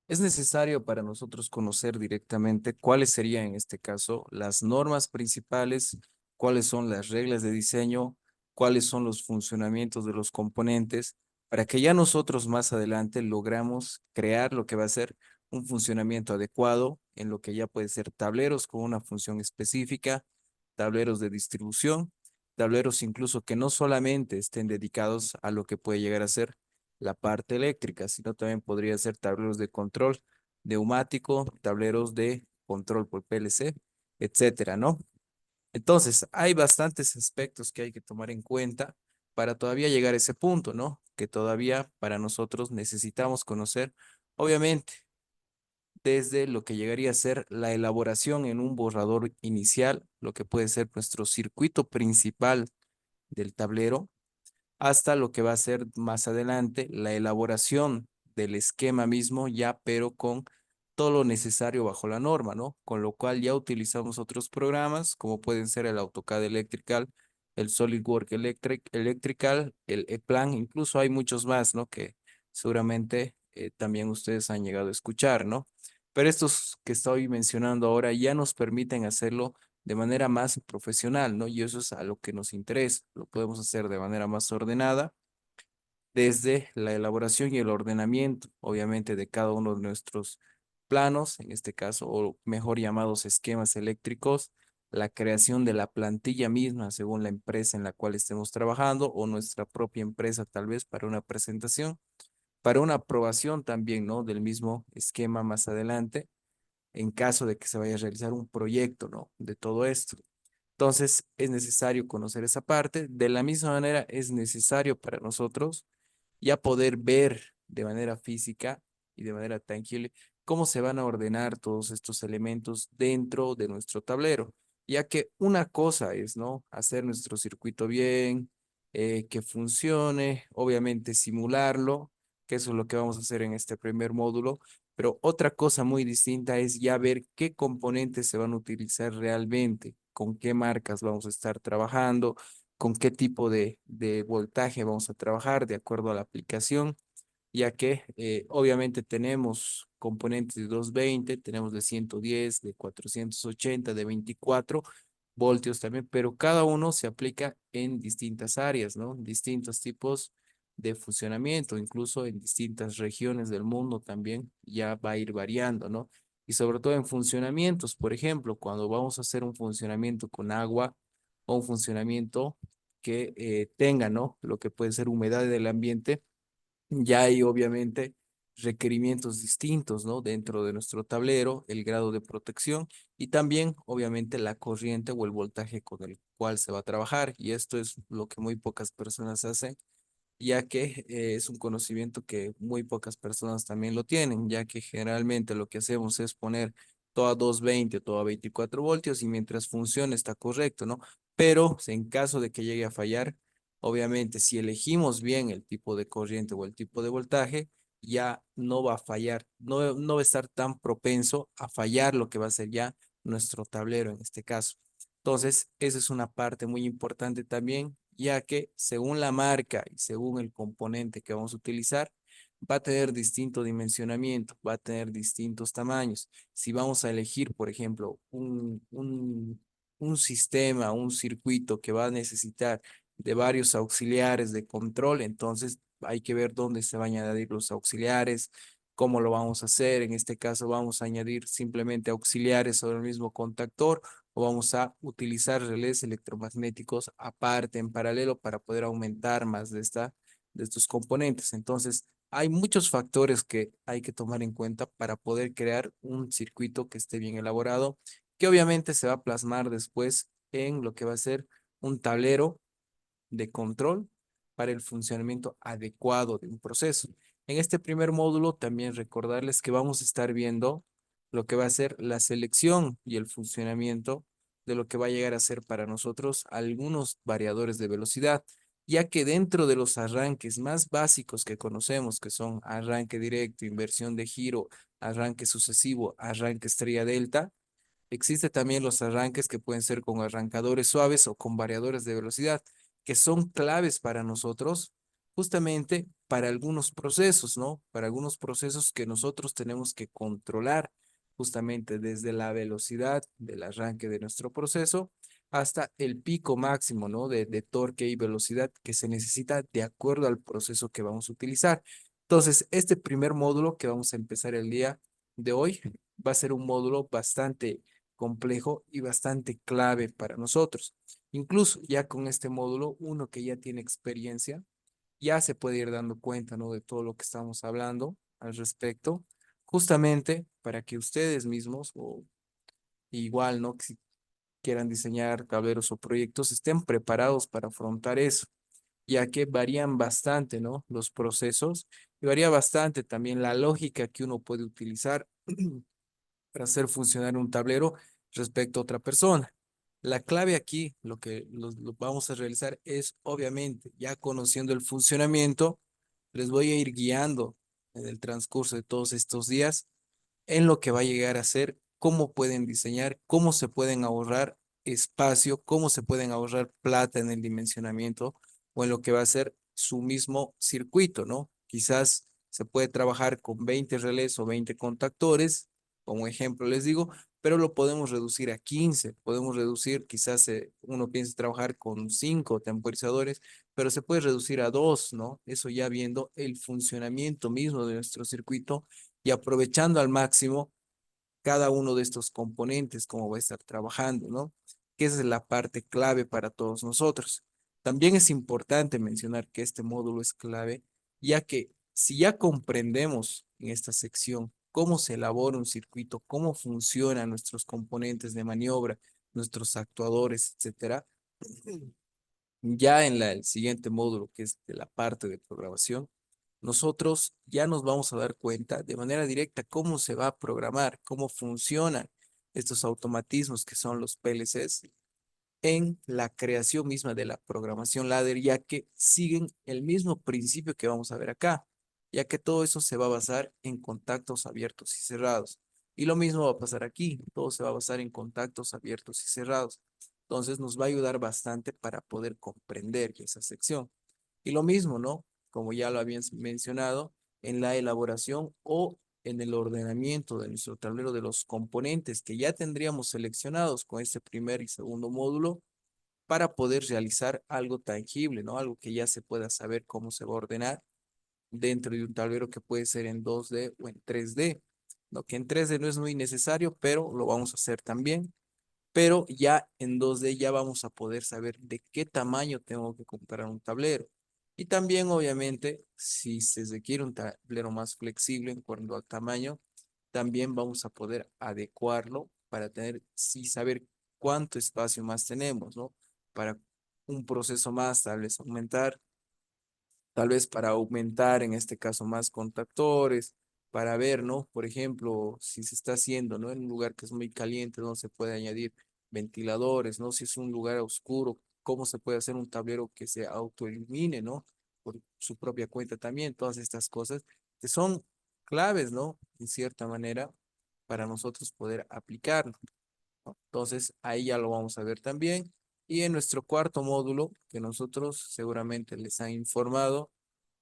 Es necesario para nosotros conocer directamente cuáles serían en este caso las normas principales, cuáles son las reglas de diseño, cuáles son los funcionamientos de los componentes, para que ya nosotros más adelante logramos crear lo que va a ser un funcionamiento adecuado en lo que ya puede ser tableros con una función específica, tableros de distribución, tableros incluso que no solamente estén dedicados a lo que puede llegar a ser la parte eléctrica, sino también podría ser tableros de control neumático, tableros de control por PLC, etcétera, ¿no? Entonces, hay bastantes aspectos que hay que tomar en cuenta para todavía llegar a ese punto, ¿no? Que todavía para nosotros necesitamos conocer, obviamente, desde lo que llegaría a ser la elaboración en un borrador inicial, lo que puede ser nuestro circuito principal del tablero, hasta lo que va a ser más adelante la elaboración del esquema mismo, ya pero con todo lo necesario bajo la norma, ¿no? Con lo cual ya utilizamos otros programas como pueden ser el AutoCAD Electrical, el SolidWorks Electrical, el E-Plan, incluso hay muchos más, ¿no? Que seguramente también ustedes han llegado a escuchar, ¿no? Pero estos que estoy mencionando ahora ya nos permiten hacerlo de manera más profesional, ¿no? Y eso es a lo que nos interesa. Lo podemos hacer de manera más ordenada desde la elaboración y el ordenamiento, obviamente, de cada uno de nuestros planos, en este caso, o mejor llamados esquemas eléctricos, la creación de la plantilla misma según la empresa en la cual estemos trabajando o nuestra propia empresa tal vez para una presentación, para una aprobación también, ¿no? Del mismo esquema más adelante en caso de que se vaya a realizar un proyecto, ¿no? De todo esto. Entonces, es necesario conocer esa parte. De la misma manera, es necesario para nosotros ya poder ver de manera física y de manera tangible cómo se van a ordenar todos estos elementos dentro de nuestro tablero, ya que una cosa es, ¿no? Hacer nuestro circuito bien, que funcione, obviamente simularlo, que eso es lo que vamos a hacer en este primer módulo, pero otra cosa muy distinta es ya ver qué componentes se van a utilizar realmente, con qué marcas vamos a estar trabajando, con qué tipo de voltaje vamos a trabajar de acuerdo a la aplicación, ya que obviamente tenemos componentes de 220, tenemos de 110, de 480, de 24 voltios también, pero cada uno se aplica en distintas áreas, ¿no? Distintos tipos de funcionamiento, incluso en distintas regiones del mundo también ya va a ir variando, ¿no? Y sobre todo en funcionamientos, por ejemplo, cuando vamos a hacer un funcionamiento con agua o un funcionamiento que tenga, ¿no? Lo que puede ser humedad del ambiente, ya hay obviamente requerimientos distintos, ¿no? Dentro de nuestro tablero, el grado de protección y también obviamente la corriente o el voltaje con el cual se va a trabajar. Y esto es lo que muy pocas personas hacen, ya que es un conocimiento que muy pocas personas también lo tienen, ya que generalmente lo que hacemos es poner todo a 220 o todo a 24 voltios y mientras funcione está correcto, ¿no? Pero en caso de que llegue a fallar, obviamente si elegimos bien el tipo de corriente o el tipo de voltaje, ya no va a fallar, no va a estar tan propenso a fallar lo que va a ser ya nuestro tablero en este caso. Entonces, esa es una parte muy importante también, ya que según la marca y según el componente que vamos a utilizar, va a tener distinto dimensionamiento, va a tener distintos tamaños. Si vamos a elegir, por ejemplo, un sistema, un circuito que va a necesitar de varios auxiliares de control, entonces hay que ver dónde se van a añadir los auxiliares, cómo lo vamos a hacer. En este caso, vamos a añadir simplemente auxiliares sobre el mismo contactor o vamos a utilizar relés electromagnéticos aparte, en paralelo, para poder aumentar más de estos componentes. Entonces, hay muchos factores que hay que tomar en cuenta para poder crear un circuito que esté bien elaborado, que obviamente se va a plasmar después en lo que va a ser un tablero de control para el funcionamiento adecuado de un proceso. En este primer módulo también recordarles que vamos a estar viendo lo que va a ser la selección y el funcionamiento de lo que va a llegar a ser para nosotros algunos variadores de velocidad, ya que dentro de los arranques más básicos que conocemos, que son arranque directo, inversión de giro, arranque sucesivo, arranque estrella delta, existe también los arranques que pueden ser con arrancadores suaves o con variadores de velocidad, que son claves para nosotros justamente para algunos procesos, ¿no? Para algunos procesos que nosotros tenemos que controlar justamente desde la velocidad del arranque de nuestro proceso hasta el pico máximo, ¿no? De torque y velocidad que se necesita de acuerdo al proceso que vamos a utilizar. Entonces, este primer módulo que vamos a empezar el día de hoy va a ser un módulo bastante complejo y bastante clave para nosotros. Incluso ya con este módulo, uno que ya tiene experiencia, ya se puede ir dando cuenta, ¿no? De todo lo que estamos hablando al respecto, justamente para que ustedes mismos o igual, ¿no? Que si quieran diseñar tableros o proyectos, estén preparados para afrontar eso, ya que varían bastante, ¿no? Los procesos y varía bastante también la lógica que uno puede utilizar para hacer funcionar un tablero respecto a otra persona. La clave aquí, lo que lo vamos a realizar es, obviamente, ya conociendo el funcionamiento, les voy a ir guiando en el transcurso de todos estos días en lo que va a llegar a ser, cómo pueden diseñar, cómo se pueden ahorrar espacio, cómo se pueden ahorrar plata en el dimensionamiento o en lo que va a ser su mismo circuito, ¿no? Quizás se puede trabajar con 20 relés o 20 contactores, como ejemplo les digo, pero lo podemos reducir a 15, podemos reducir, quizás uno piensa trabajar con 5 temporizadores, pero se puede reducir a 2, ¿no? Eso ya viendo el funcionamiento mismo de nuestro circuito y aprovechando al máximo cada uno de estos componentes, cómo va a estar trabajando, ¿no? Que esa es la parte clave para todos nosotros. También es importante mencionar que este módulo es clave, ya que si ya comprendemos en esta sección cómo se elabora un circuito, cómo funcionan nuestros componentes de maniobra, nuestros actuadores, etcétera, ya en el siguiente módulo, que es de la parte de programación, nosotros ya nos vamos a dar cuenta de manera directa cómo se va a programar, cómo funcionan estos automatismos que son los PLCs en la creación misma de la programación ladder, ya que siguen el mismo principio que vamos a ver acá, ya que todo eso se va a basar en contactos abiertos y cerrados. Y lo mismo va a pasar aquí, todo se va a basar en contactos abiertos y cerrados. Entonces nos va a ayudar bastante para poder comprender esa sección. Y lo mismo, ¿no? Como ya lo habían mencionado, en la elaboración o en el ordenamiento de nuestro tablero de los componentes que ya tendríamos seleccionados con este primer y segundo módulo para poder realizar algo tangible, ¿no? Algo que ya se pueda saber cómo se va a ordenar dentro de un tablero que puede ser en 2D o en 3D, ¿no? Que en 3D no es muy necesario, pero lo vamos a hacer también. Pero ya en 2D ya vamos a poder saber de qué tamaño tengo que comprar un tablero. Y también, obviamente, si se requiere un tablero más flexible en cuanto al tamaño, también vamos a poder adecuarlo para tener, sí, saber cuánto espacio más tenemos, ¿no? Para un proceso más, tal vez para aumentar en este caso más contactores, para ver, ¿no? Por ejemplo, si se está haciendo, ¿no? En un lugar que es muy caliente, ¿no? Se puede añadir ventiladores, ¿no? Si es un lugar oscuro, ¿cómo se puede hacer un tablero que se autoilumine, ¿no? Por su propia cuenta también, todas estas cosas que son claves, ¿no? En cierta manera, para nosotros poder aplicarlo, ¿no? Entonces, ahí ya lo vamos a ver también. Y en nuestro cuarto módulo, que nosotros seguramente les han informado,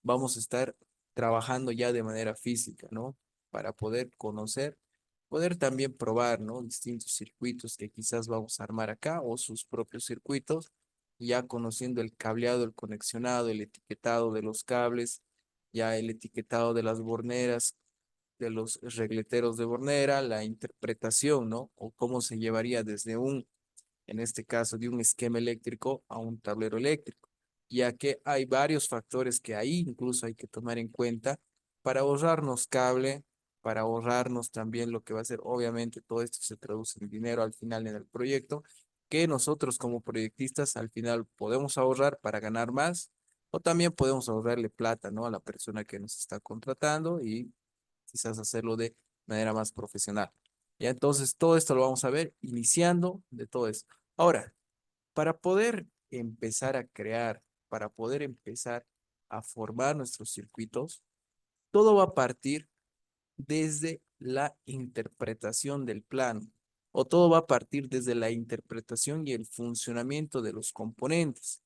vamos a estar trabajando ya de manera física, ¿no? Para poder conocer, poder también probar, ¿no? Distintos circuitos que quizás vamos a armar acá o sus propios circuitos, ya conociendo el cableado, el conexionado, el etiquetado de los cables, ya el etiquetado de las borneras, de los regleteros de bornera, la interpretación, ¿no? O cómo se llevaría desde en este caso, de un esquema eléctrico a un tablero eléctrico, ya que hay varios factores que ahí incluso hay que tomar en cuenta para ahorrarnos cable, para ahorrarnos también lo que va a ser, obviamente, todo esto se traduce en dinero al final en el proyecto, que nosotros como proyectistas al final podemos ahorrar para ganar más o también podemos ahorrarle plata, ¿no? A la persona que nos está contratando y quizás hacerlo de manera más profesional. Ya entonces todo esto lo vamos a ver iniciando de todo esto. Ahora, para poder empezar a crear, para poder empezar a formar nuestros circuitos, todo va a partir desde la interpretación del plano, o todo va a partir desde la interpretación y el funcionamiento de los componentes.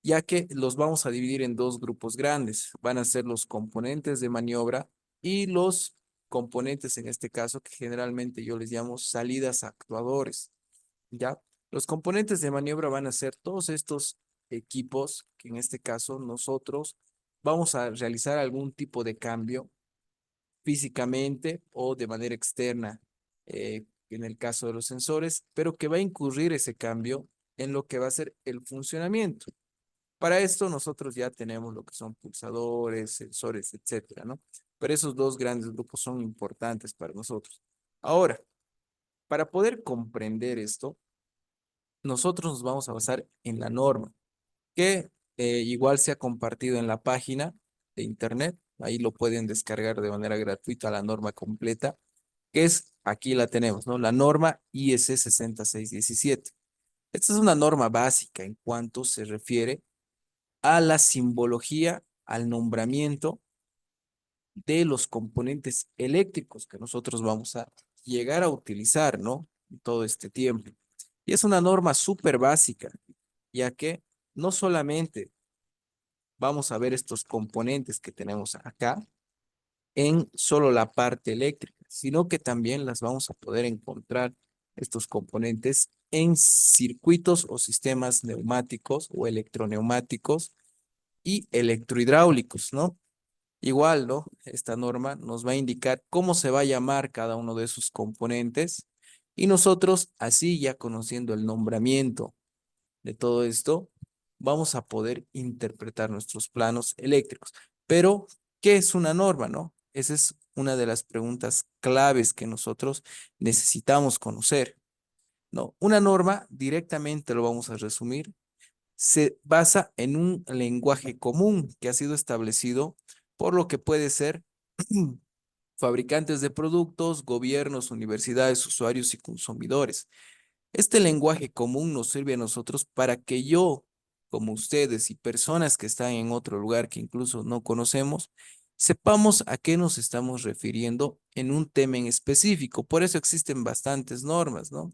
ya que los vamos a dividir en dos grupos grandes. Van a ser los componentes de maniobra y los componentes, en este caso, que generalmente yo les llamo salidas actuadores, ¿ya? Los componentes de maniobra van a ser todos estos equipos que en este caso nosotros vamos a realizar algún tipo de cambio físicamente o de manera externa, en el caso de los sensores, pero que va a incurrir ese cambio en lo que va a ser el funcionamiento. Para esto nosotros ya tenemos lo que son pulsadores, sensores, etcétera, ¿no? Pero esos dos grandes grupos son importantes para nosotros. Ahora, para poder comprender esto, nosotros nos vamos a basar en la norma, que igual se ha compartido en la página de internet. Ahí lo pueden descargar de manera gratuita la norma completa, que es, aquí la tenemos, ¿no? La norma IS 6617. Esta es una norma básica en cuanto se refiere a la simbología, al nombramiento de los componentes eléctricos que nosotros vamos a llegar a utilizar, ¿no? Todo este tiempo. Y es una norma súper básica, ya que no solamente vamos a ver estos componentes que tenemos acá en solo la parte eléctrica, sino que también las vamos a poder encontrar estos componentes en circuitos o sistemas neumáticos o electroneumáticos y electrohidráulicos, ¿no? Igual, ¿no? Esta norma nos va a indicar cómo se va a llamar cada uno de sus componentes y nosotros, así ya conociendo el nombramiento de todo esto, vamos a poder interpretar nuestros planos eléctricos. Pero, ¿qué es una norma, no? Esa es una de las preguntas claves que nosotros necesitamos conocer, ¿no? Una norma, directamente lo vamos a resumir, se basa en un lenguaje común que ha sido establecido por lo que puede ser fabricantes de productos, gobiernos, universidades, usuarios y consumidores. Este lenguaje común nos sirve a nosotros para que yo, como ustedes y personas que están en otro lugar que incluso no conocemos, sepamos a qué nos estamos refiriendo en un tema en específico. Por eso existen bastantes normas, ¿no?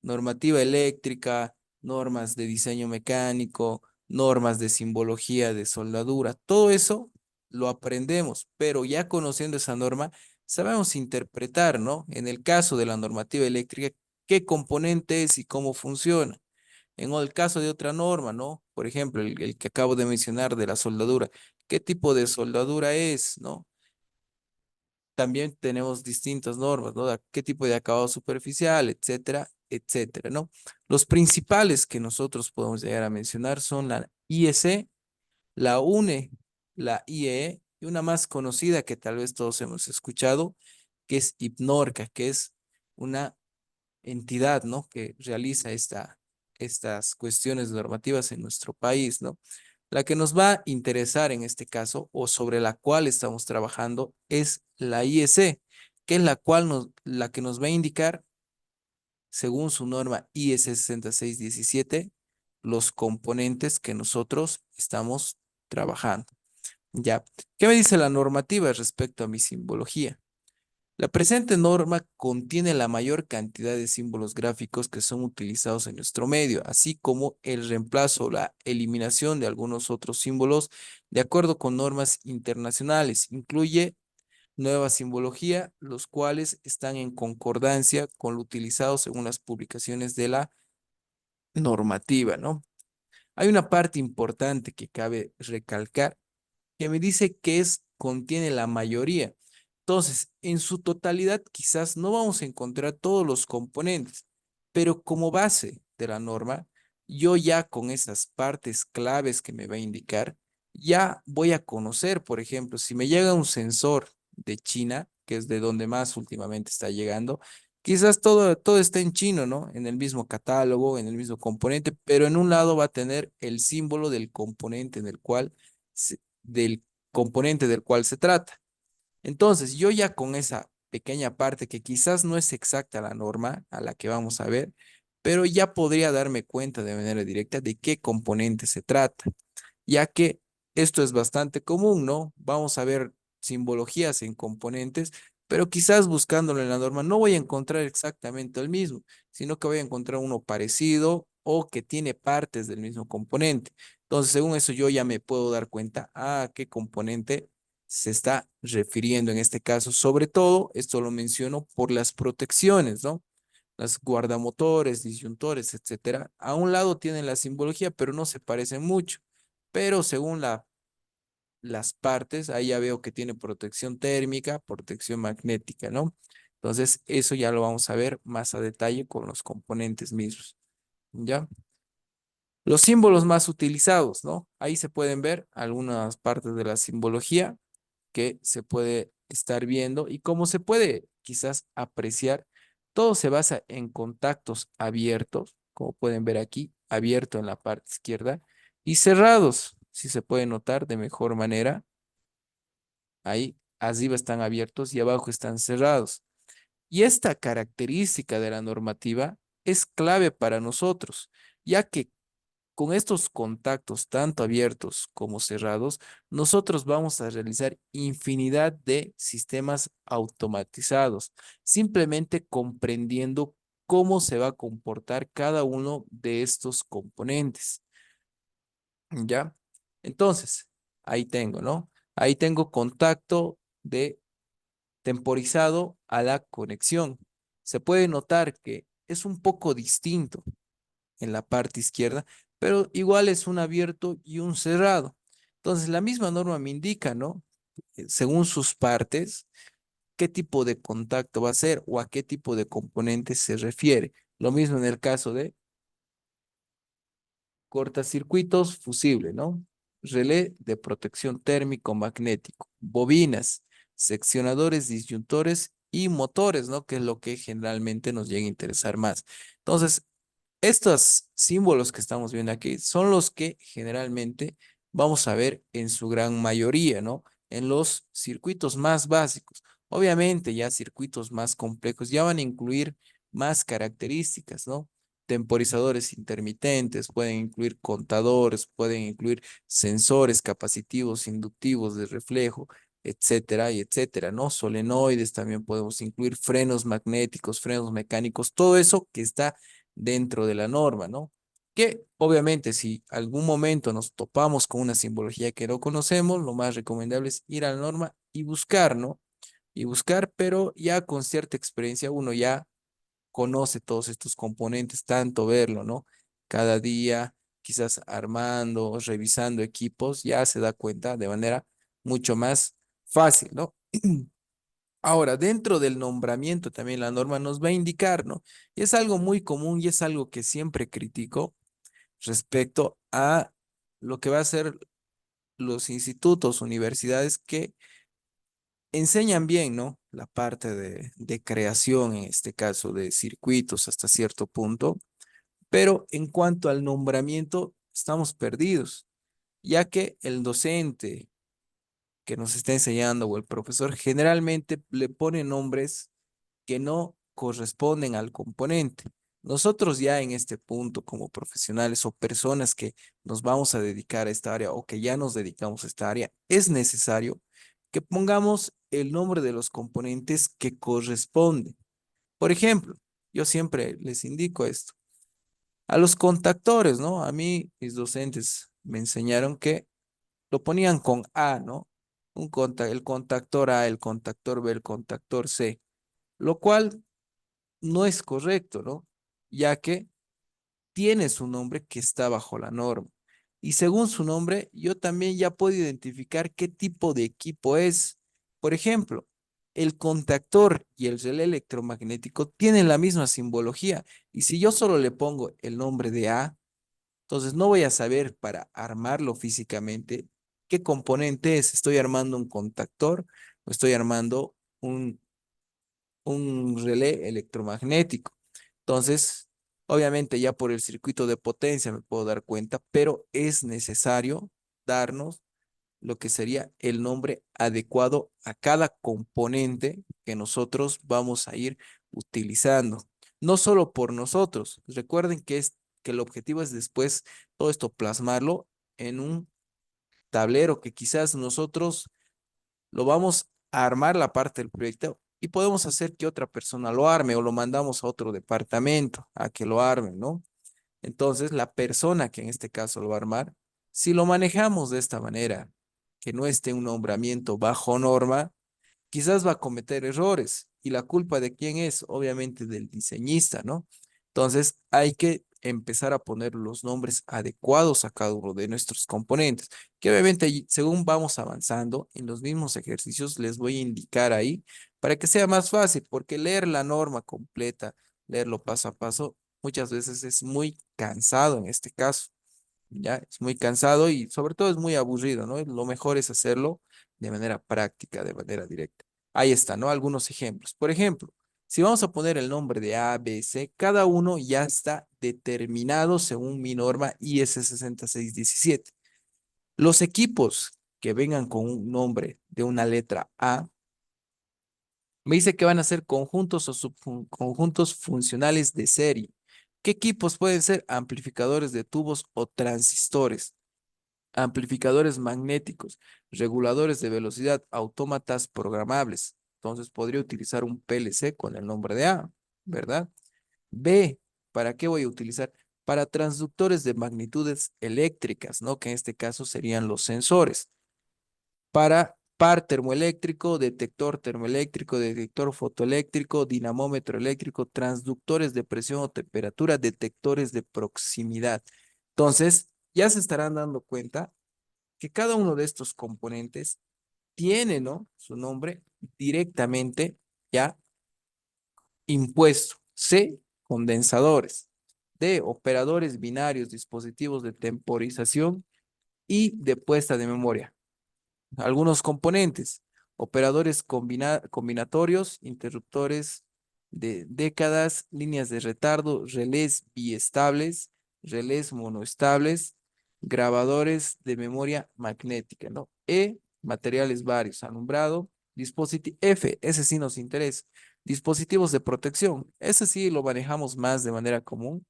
Normativa eléctrica, normas de diseño mecánico, normas de simbología de soldadura, todo eso lo aprendemos, pero ya conociendo esa norma, sabemos interpretar, ¿no? En el caso de la normativa eléctrica, qué componente es y cómo funciona. En el caso de otra norma, ¿no? Por ejemplo, el que acabo de mencionar de la soldadura, ¿qué tipo de soldadura es, ¿no? También tenemos distintas normas, ¿no? ¿Qué tipo de acabado superficial, etcétera, etcétera, ¿no? Los principales que nosotros podemos llegar a mencionar son la IEC, la UNE, la IEE y una más conocida que tal vez todos hemos escuchado, que es IPNORCA, que es una entidad, ¿no? Que realiza estas cuestiones normativas en nuestro país, ¿no? La que nos va a interesar en este caso o sobre la cual estamos trabajando es la IEC, que es la que nos va a indicar, según su norma IS 6617, los componentes que nosotros estamos trabajando. ¿Ya? ¿Qué me dice la normativa respecto a mi simbología? La presente norma contiene la mayor cantidad de símbolos gráficos que son utilizados en nuestro medio, así como el reemplazo o la eliminación de algunos otros símbolos de acuerdo con normas internacionales. Incluye nueva simbología, los cuales están en concordancia con lo utilizado según las publicaciones de la normativa, ¿no? Hay una parte importante que cabe recalcar que me dice que contiene la mayoría. Entonces, en su totalidad quizás no vamos a encontrar todos los componentes, pero como base de la norma, yo ya con esas partes claves que me va a indicar, ya voy a conocer, por ejemplo, si me llega un sensor de China, que es de donde más últimamente está llegando, quizás todo está en chino, ¿no? En el mismo catálogo, en el mismo componente, pero en un lado va a tener el símbolo del componente en el cual del componente del cual se trata. Entonces, yo ya con esa pequeña parte que quizás no es exacta la norma a la que vamos a ver, pero ya podría darme cuenta de manera directa de qué componente se trata, ya que esto es bastante común, ¿no? Vamos a ver simbologías en componentes, pero quizás buscándolo en la norma no voy a encontrar exactamente el mismo, sino que voy a encontrar uno parecido o que tiene partes del mismo componente. Entonces, según eso, yo ya me puedo dar cuenta a qué componente se está refiriendo en este caso. Sobre todo, esto lo menciono por las protecciones, ¿no? Las guardamotores, disyuntores, etcétera. A un lado tienen la simbología, pero no se parecen mucho. Pero según las partes, ahí ya veo que tiene protección térmica, protección magnética, ¿no? Entonces, eso ya lo vamos a ver más a detalle con los componentes mismos, ¿ya? Los símbolos más utilizados, ¿no? Ahí se pueden ver algunas partes de la simbología que se puede estar viendo y como se puede quizás apreciar, todo se basa en contactos abiertos, como pueden ver aquí, abierto en la parte izquierda y cerrados, si se puede notar de mejor manera. Ahí arriba están abiertos y abajo están cerrados. Y esta característica de la normativa es clave para nosotros, ya que con estos contactos, tanto abiertos como cerrados, nosotros vamos a realizar infinidad de sistemas automatizados, simplemente comprendiendo cómo se va a comportar cada uno de estos componentes. ¿Ya? Entonces, ahí tengo, ¿no? Ahí tengo contacto de temporizado a la conexión. Se puede notar que es un poco distinto en la parte izquierda, pero igual es un abierto y un cerrado. Entonces, la misma norma me indica, ¿no? Según sus partes, qué tipo de contacto va a ser o a qué tipo de componente se refiere. Lo mismo en el caso de cortacircuitos fusible, ¿no? Relé de protección térmico magnético, bobinas, seccionadores, disyuntores y motores, ¿no? Que es lo que generalmente nos llega a interesar más. Entonces, estos símbolos que estamos viendo aquí son los que generalmente vamos a ver en su gran mayoría, ¿no? En los circuitos más básicos. Obviamente ya circuitos más complejos ya van a incluir más características, ¿no? Temporizadores intermitentes, pueden incluir contadores, pueden incluir sensores capacitivos, inductivos de reflejo, etcétera, y etcétera, ¿no? Solenoides, también podemos incluir frenos magnéticos, frenos mecánicos, todo eso que está dentro de la norma, ¿no? Que obviamente si algún momento nos topamos con una simbología que no conocemos, lo más recomendable es ir a la norma y buscar, ¿no? Y buscar, pero ya con cierta experiencia uno ya conoce todos estos componentes, tanto verlo, ¿no? Cada día, quizás armando, revisando equipos, ya se da cuenta de manera mucho más fácil, ¿no? Ahora, dentro del nombramiento también la norma nos va a indicar, ¿no? Y es algo muy común y es algo que siempre critico respecto a lo que va a ser los institutos, universidades que enseñan bien, ¿no? La parte de creación, en este caso, de circuitos hasta cierto punto, pero en cuanto al nombramiento, estamos perdidos, ya que el docente que nos está enseñando o el profesor generalmente le pone nombres que no corresponden al componente. Nosotros ya en este punto, como profesionales o personas que nos vamos a dedicar a esta área o que ya nos dedicamos a esta área, es necesario que pongamos el nombre de los componentes que corresponden. Por ejemplo, yo siempre les indico esto. A los contactores, ¿no? A mí, mis docentes me enseñaron que lo ponían con A, ¿no? El contactor A, el contactor B, el contactor C, lo cual no es correcto, ¿no? Ya que tiene su nombre que está bajo la norma. Y según su nombre, yo también ya puedo identificar qué tipo de equipo es. Por ejemplo, el contactor y el relé electromagnético tienen la misma simbología. Y si yo solo le pongo el nombre de A, entonces no voy a saber para armarlo físicamente qué componente es. ¿Estoy armando un contactor o estoy armando un relé electromagnético? Entonces, obviamente ya por el circuito de potencia me puedo dar cuenta, pero es necesario darnos lo que sería el nombre adecuado a cada componente que nosotros vamos a ir utilizando. No solo por nosotros. Recuerden que el objetivo es después todo esto plasmarlo en un tablero que quizás nosotros lo vamos a armar la parte del proyecto y podemos hacer que otra persona lo arme o lo mandamos a otro departamento a que lo arme, ¿no? Entonces, la persona que en este caso lo va a armar Si lo manejamos de esta manera, que no esté un nombramiento bajo norma, quizás va a cometer errores. ¿Y la culpa de quién es? Obviamente del diseñista, ¿no? Entonces hay que empezar a poner los nombres adecuados a cada uno de nuestros componentes, que obviamente según vamos avanzando en los mismos ejercicios les voy a indicar ahí para que sea más fácil, porque leer la norma completa, leerlo paso a paso, muchas veces es muy cansado en este caso. Ya es muy cansado y sobre todo es muy aburrido, ¿no? Lo mejor es hacerlo de manera práctica, de manera directa. Ahí está, ¿no? Algunos ejemplos. Por ejemplo, si vamos a poner el nombre de A, B, C, cada uno ya está determinado según mi norma IS 6617. Los equipos que vengan con un nombre de una letra A, me dice que van a ser conjuntos o subconjuntos funcionales de serie. ¿Qué equipos pueden ser? Amplificadores de tubos o transistores, amplificadores magnéticos, reguladores de velocidad, autómatas programables. Entonces podría utilizar un PLC con el nombre de A, ¿verdad? B, ¿para qué voy a utilizar? Para transductores de magnitudes eléctricas, ¿no? Que en este caso serían los sensores. Para par termoeléctrico, detector fotoeléctrico, dinamómetro eléctrico, transductores de presión o temperatura, detectores de proximidad. Entonces, ya se estarán dando cuenta que cada uno de estos componentes tiene, ¿no? Su nombre directamente ya impuesto. C, condensadores. D, operadores binarios, dispositivos de temporización y de puesta de memoria. Algunos componentes, operadores combinatorios, interruptores de décadas, líneas de retardo, relés biestables, relés monoestables, grabadores de memoria magnética, ¿no? E, materiales varios, alumbrado, dispositivo, F, ese sí nos interesa, dispositivos de protección, ese sí lo manejamos más de manera común,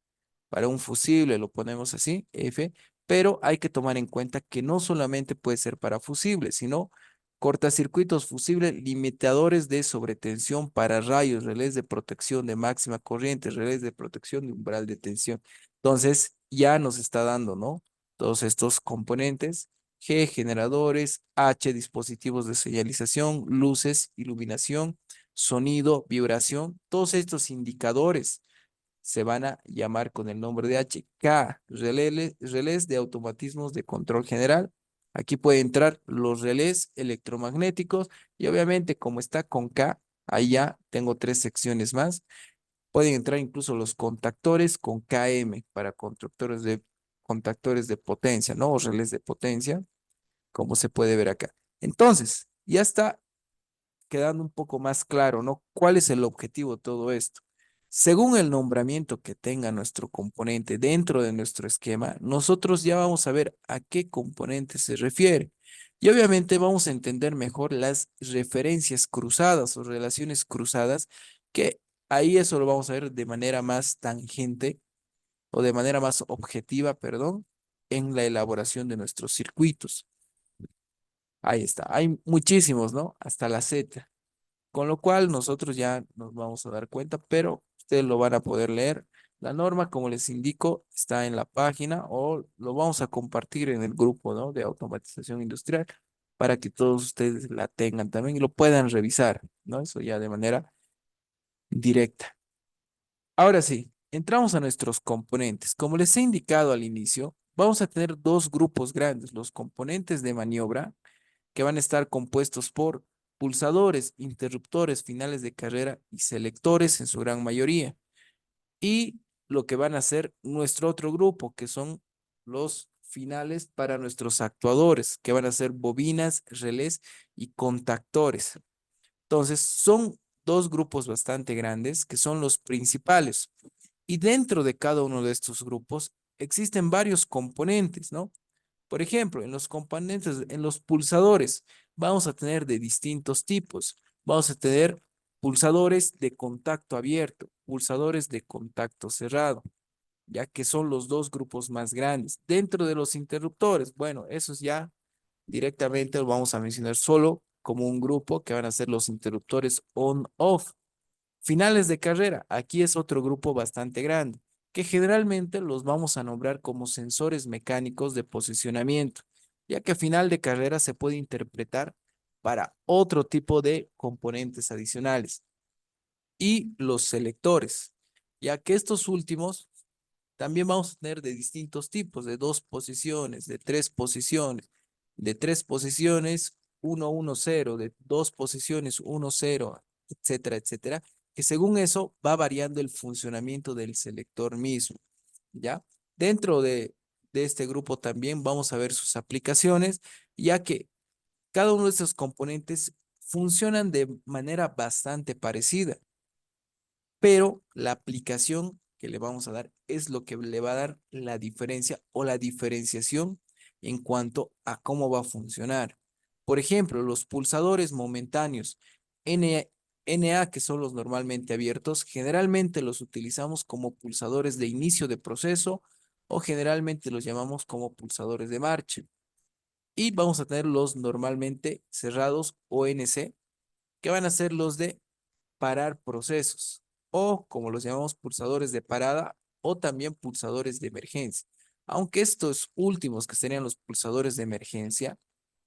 para un fusible lo ponemos así, F, pero hay que tomar en cuenta que no solamente puede ser para fusibles, sino cortacircuitos fusibles, limitadores de sobretensión para rayos, relés de protección de máxima corriente, relés de protección de umbral de tensión. Entonces, ya nos está dando, ¿no? Todos estos componentes. G, generadores, H, dispositivos de señalización, luces, iluminación, sonido, vibración, todos estos indicadores se van a llamar con el nombre de HK, relés de automatismos de control general. Aquí puede entrar los relés electromagnéticos y obviamente como está con K, ahí ya tengo tres secciones más. Pueden entrar incluso los contactores con KM para contactores de potencia, ¿no? O relés de potencia, como se puede ver acá. Entonces, ya está quedando un poco más claro, ¿no? ¿Cuál es el objetivo de todo esto? Según el nombramiento que tenga nuestro componente dentro de nuestro esquema, nosotros ya vamos a ver a qué componente se refiere. Y obviamente vamos a entender mejor las referencias cruzadas o relaciones cruzadas, que ahí eso lo vamos a ver de manera más tangente o de manera más objetiva, perdón, en la elaboración de nuestros circuitos. Ahí está. Hay muchísimos, ¿no? Hasta la Z. Con lo cual nosotros ya nos vamos a dar cuenta, pero ustedes lo van a poder leer. La norma, como les indico, está en la página o lo vamos a compartir en el grupo, ¿no? De automatización industrial para que todos ustedes la tengan también y lo puedan revisar, ¿no? Eso ya de manera directa. Ahora sí, entramos a nuestros componentes. Como les he indicado al inicio, vamos a tener dos grupos grandes, los componentes de maniobra que van a estar compuestos por pulsadores, interruptores, finales de carrera y selectores en su gran mayoría. Y lo que van a ser nuestro otro grupo, que son los finales para nuestros actuadores, que van a ser bobinas, relés y contactores. Entonces, son dos grupos bastante grandes que son los principales. Y dentro de cada uno de estos grupos existen varios componentes, ¿no? Por ejemplo, en los componentes, en los pulsadores, vamos a tener de distintos tipos. Vamos a tener pulsadores de contacto abierto, pulsadores de contacto cerrado, ya que son los dos grupos más grandes. Dentro de los interruptores, bueno, esos ya directamente los vamos a mencionar solo como un grupo que van a ser los interruptores on-off. Finales de carrera, aquí es otro grupo bastante grande. que generalmente los vamos a nombrar como sensores mecánicos de posicionamiento, ya que a final de carrera se puede interpretar para otro tipo de componentes adicionales. Y los selectores, ya que estos últimos también vamos a tener de distintos tipos, de 2 posiciones, de tres posiciones, 1, 1, 0, de 2 posiciones, 1, 0, etcétera, etcétera, que según eso va variando el funcionamiento del selector mismo, ¿ya? Dentro de este grupo también vamos a ver sus aplicaciones, ya que cada uno de estos componentes funcionan de manera bastante parecida, pero la aplicación que le vamos a dar es lo que le va a dar la diferencia o la diferenciación en cuanto a cómo va a funcionar. Por ejemplo, los pulsadores momentáneos NA, que son los normalmente abiertos, generalmente los utilizamos como pulsadores de inicio de proceso o generalmente los llamamos como pulsadores de marcha. Y vamos a tener los normalmente cerrados ONC, que van a ser los de parar procesos o como los llamamos pulsadores de parada o también pulsadores de emergencia. Aunque estos últimos, que serían los pulsadores de emergencia,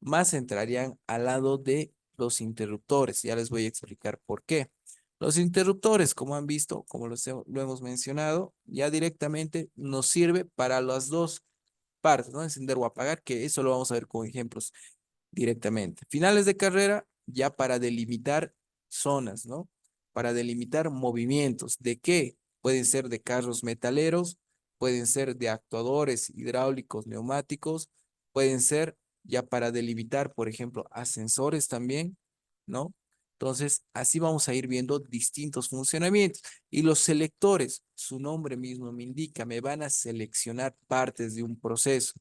más entrarían al lado de los interruptores. Ya les voy a explicar por qué. Los interruptores, como han visto, como lo hemos mencionado, ya directamente nos sirve para las dos partes, ¿no? Encender o apagar, que eso lo vamos a ver con ejemplos directamente. Finales de carrera, ya para delimitar zonas, ¿no? Para delimitar movimientos. ¿De qué? Pueden ser de carros metaleros, pueden ser de actuadores hidráulicos, neumáticos, pueden ser ya para delimitar, por ejemplo, ascensores también, ¿no? Entonces, así vamos a ir viendo distintos funcionamientos. Y los selectores, su nombre mismo me indica, me van a seleccionar partes de un proceso.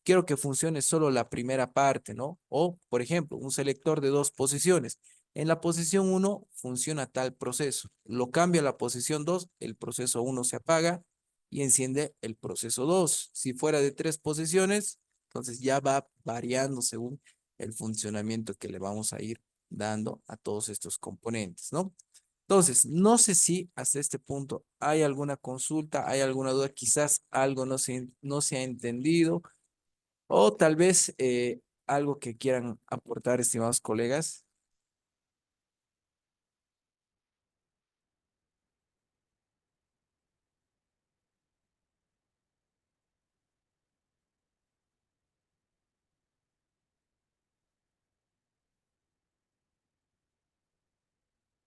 Quiero que funcione solo la primera parte, ¿no? O, por ejemplo, un selector de 2 posiciones. En la posición 1 funciona tal proceso. Lo cambio a la posición 2, el proceso 1 se apaga y enciende el proceso 2. Si fuera de 3 posiciones, entonces ya va variando según el funcionamiento que le vamos a ir dando a todos estos componentes, ¿no? Entonces, no sé si hasta este punto hay alguna consulta, hay alguna duda, quizás algo no se ha entendido o tal vez algo que quieran aportar, estimados colegas.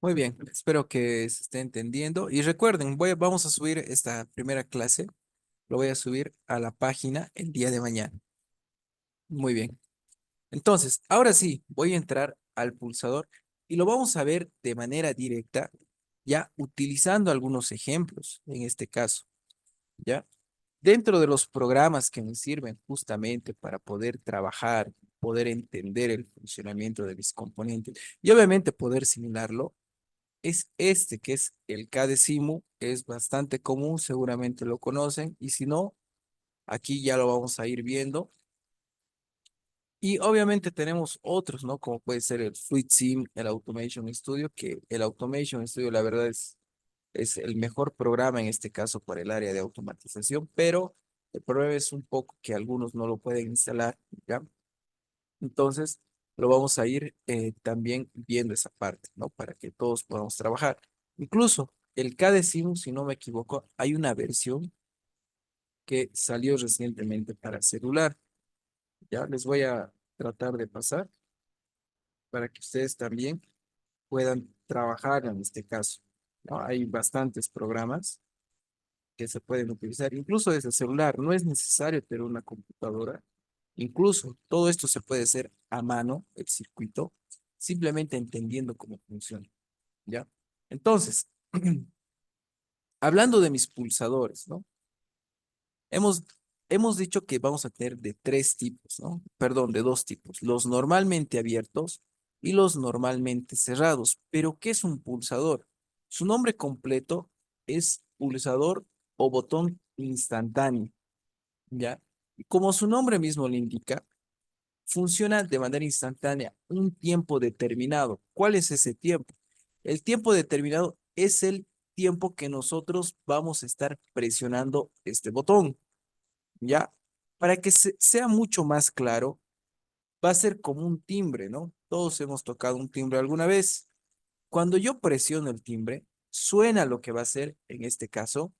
Muy bien, espero que se esté entendiendo. Y recuerden, vamos a subir esta primera clase, lo voy a subir a la página el día de mañana. Muy bien. Entonces, ahora sí, voy a entrar al pulsador y lo vamos a ver de manera directa, ya utilizando algunos ejemplos en este caso, ¿ya? Dentro de los programas que me sirven justamente para poder trabajar, poder entender el funcionamiento de mis componentes y obviamente poder simularlo, es este que es el KDesimu, es bastante común, seguramente lo conocen y si no, aquí ya lo vamos a ir viendo. Y obviamente tenemos otros, ¿no? Como puede ser el FluidSim, el Automation Studio, que el Automation Studio la verdad es el mejor programa en este caso para el área de automatización, pero el problema es un poco que algunos no lo pueden instalar, ¿ya? Entonces, lo vamos a ir también viendo esa parte, ¿no? Para que todos podamos trabajar. Incluso el KDesimu, si no me equivoco, hay una versión que salió recientemente para celular, ¿ya? Les voy a tratar de pasar para que ustedes también puedan trabajar en este caso, ¿no? Hay bastantes programas que se pueden utilizar, incluso desde el celular. No es necesario tener una computadora. Incluso todo esto se puede hacer a mano, el circuito, simplemente entendiendo cómo funciona, ¿ya? Entonces, hablando de mis pulsadores, ¿no? Hemos, hemos dicho que vamos a tener de 3 tipos, ¿no? Perdón, de 2 tipos, los normalmente abiertos y los normalmente cerrados. Pero, ¿qué es un pulsador? Su nombre completo es pulsador o botón instantáneo, ¿ya? Y como su nombre mismo le indica, funciona de manera instantánea, un tiempo determinado. ¿Cuál es ese tiempo? El tiempo determinado es el tiempo que nosotros vamos a estar presionando este botón, ¿ya? Para que sea mucho más claro, va a ser como un timbre, ¿no? Todos hemos tocado un timbre alguna vez. Cuando yo presiono el timbre, suena lo que va a ser, en este caso,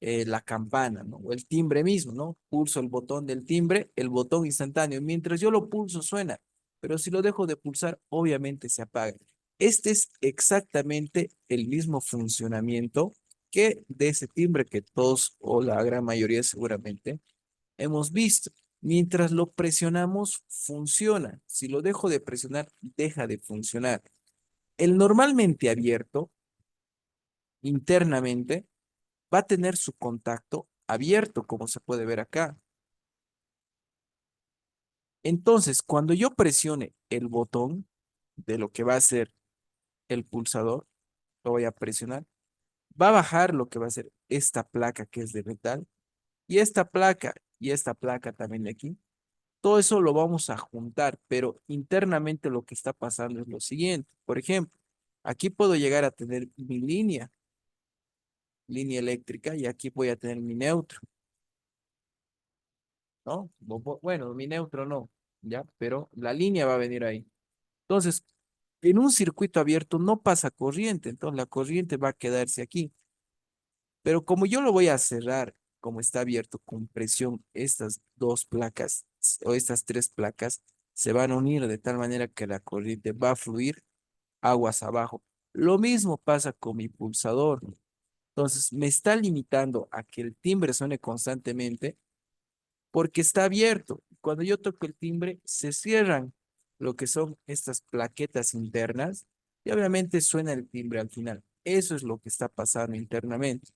la campana, ¿no? O el timbre mismo, ¿no? Pulso el botón del timbre, el botón instantáneo. Mientras yo lo pulso, suena. Pero si lo dejo de pulsar, obviamente se apaga. Este es exactamente el mismo funcionamiento que de ese timbre que todos o la gran mayoría seguramente hemos visto. Mientras lo presionamos, funciona. Si lo dejo de presionar, deja de funcionar. El normalmente abierto, internamente, va a tener su contacto abierto, como se puede ver acá. Entonces, cuando yo presione el botón de lo que va a ser el pulsador, lo voy a presionar, va a bajar lo que va a ser esta placa que es de metal y esta placa también de aquí. Todo eso lo vamos a juntar, pero internamente lo que está pasando es lo siguiente. Por ejemplo, aquí puedo llegar a tener mi línea eléctrica, y aquí voy a tener mi neutro, ¿no? Bueno, mi neutro no, ¿ya? Pero la línea va a venir ahí. Entonces, en un circuito abierto no pasa corriente, entonces la corriente va a quedarse aquí. Pero como yo lo voy a cerrar, como está abierto con presión, estas dos placas o estas tres placas se van a unir de tal manera que la corriente va a fluir aguas abajo. Lo mismo pasa con mi pulsador. Entonces, me está limitando a que el timbre suene constantemente porque está abierto. Cuando yo toco el timbre, se cierran lo que son estas plaquetas internas y obviamente suena el timbre al final. Eso es lo que está pasando internamente.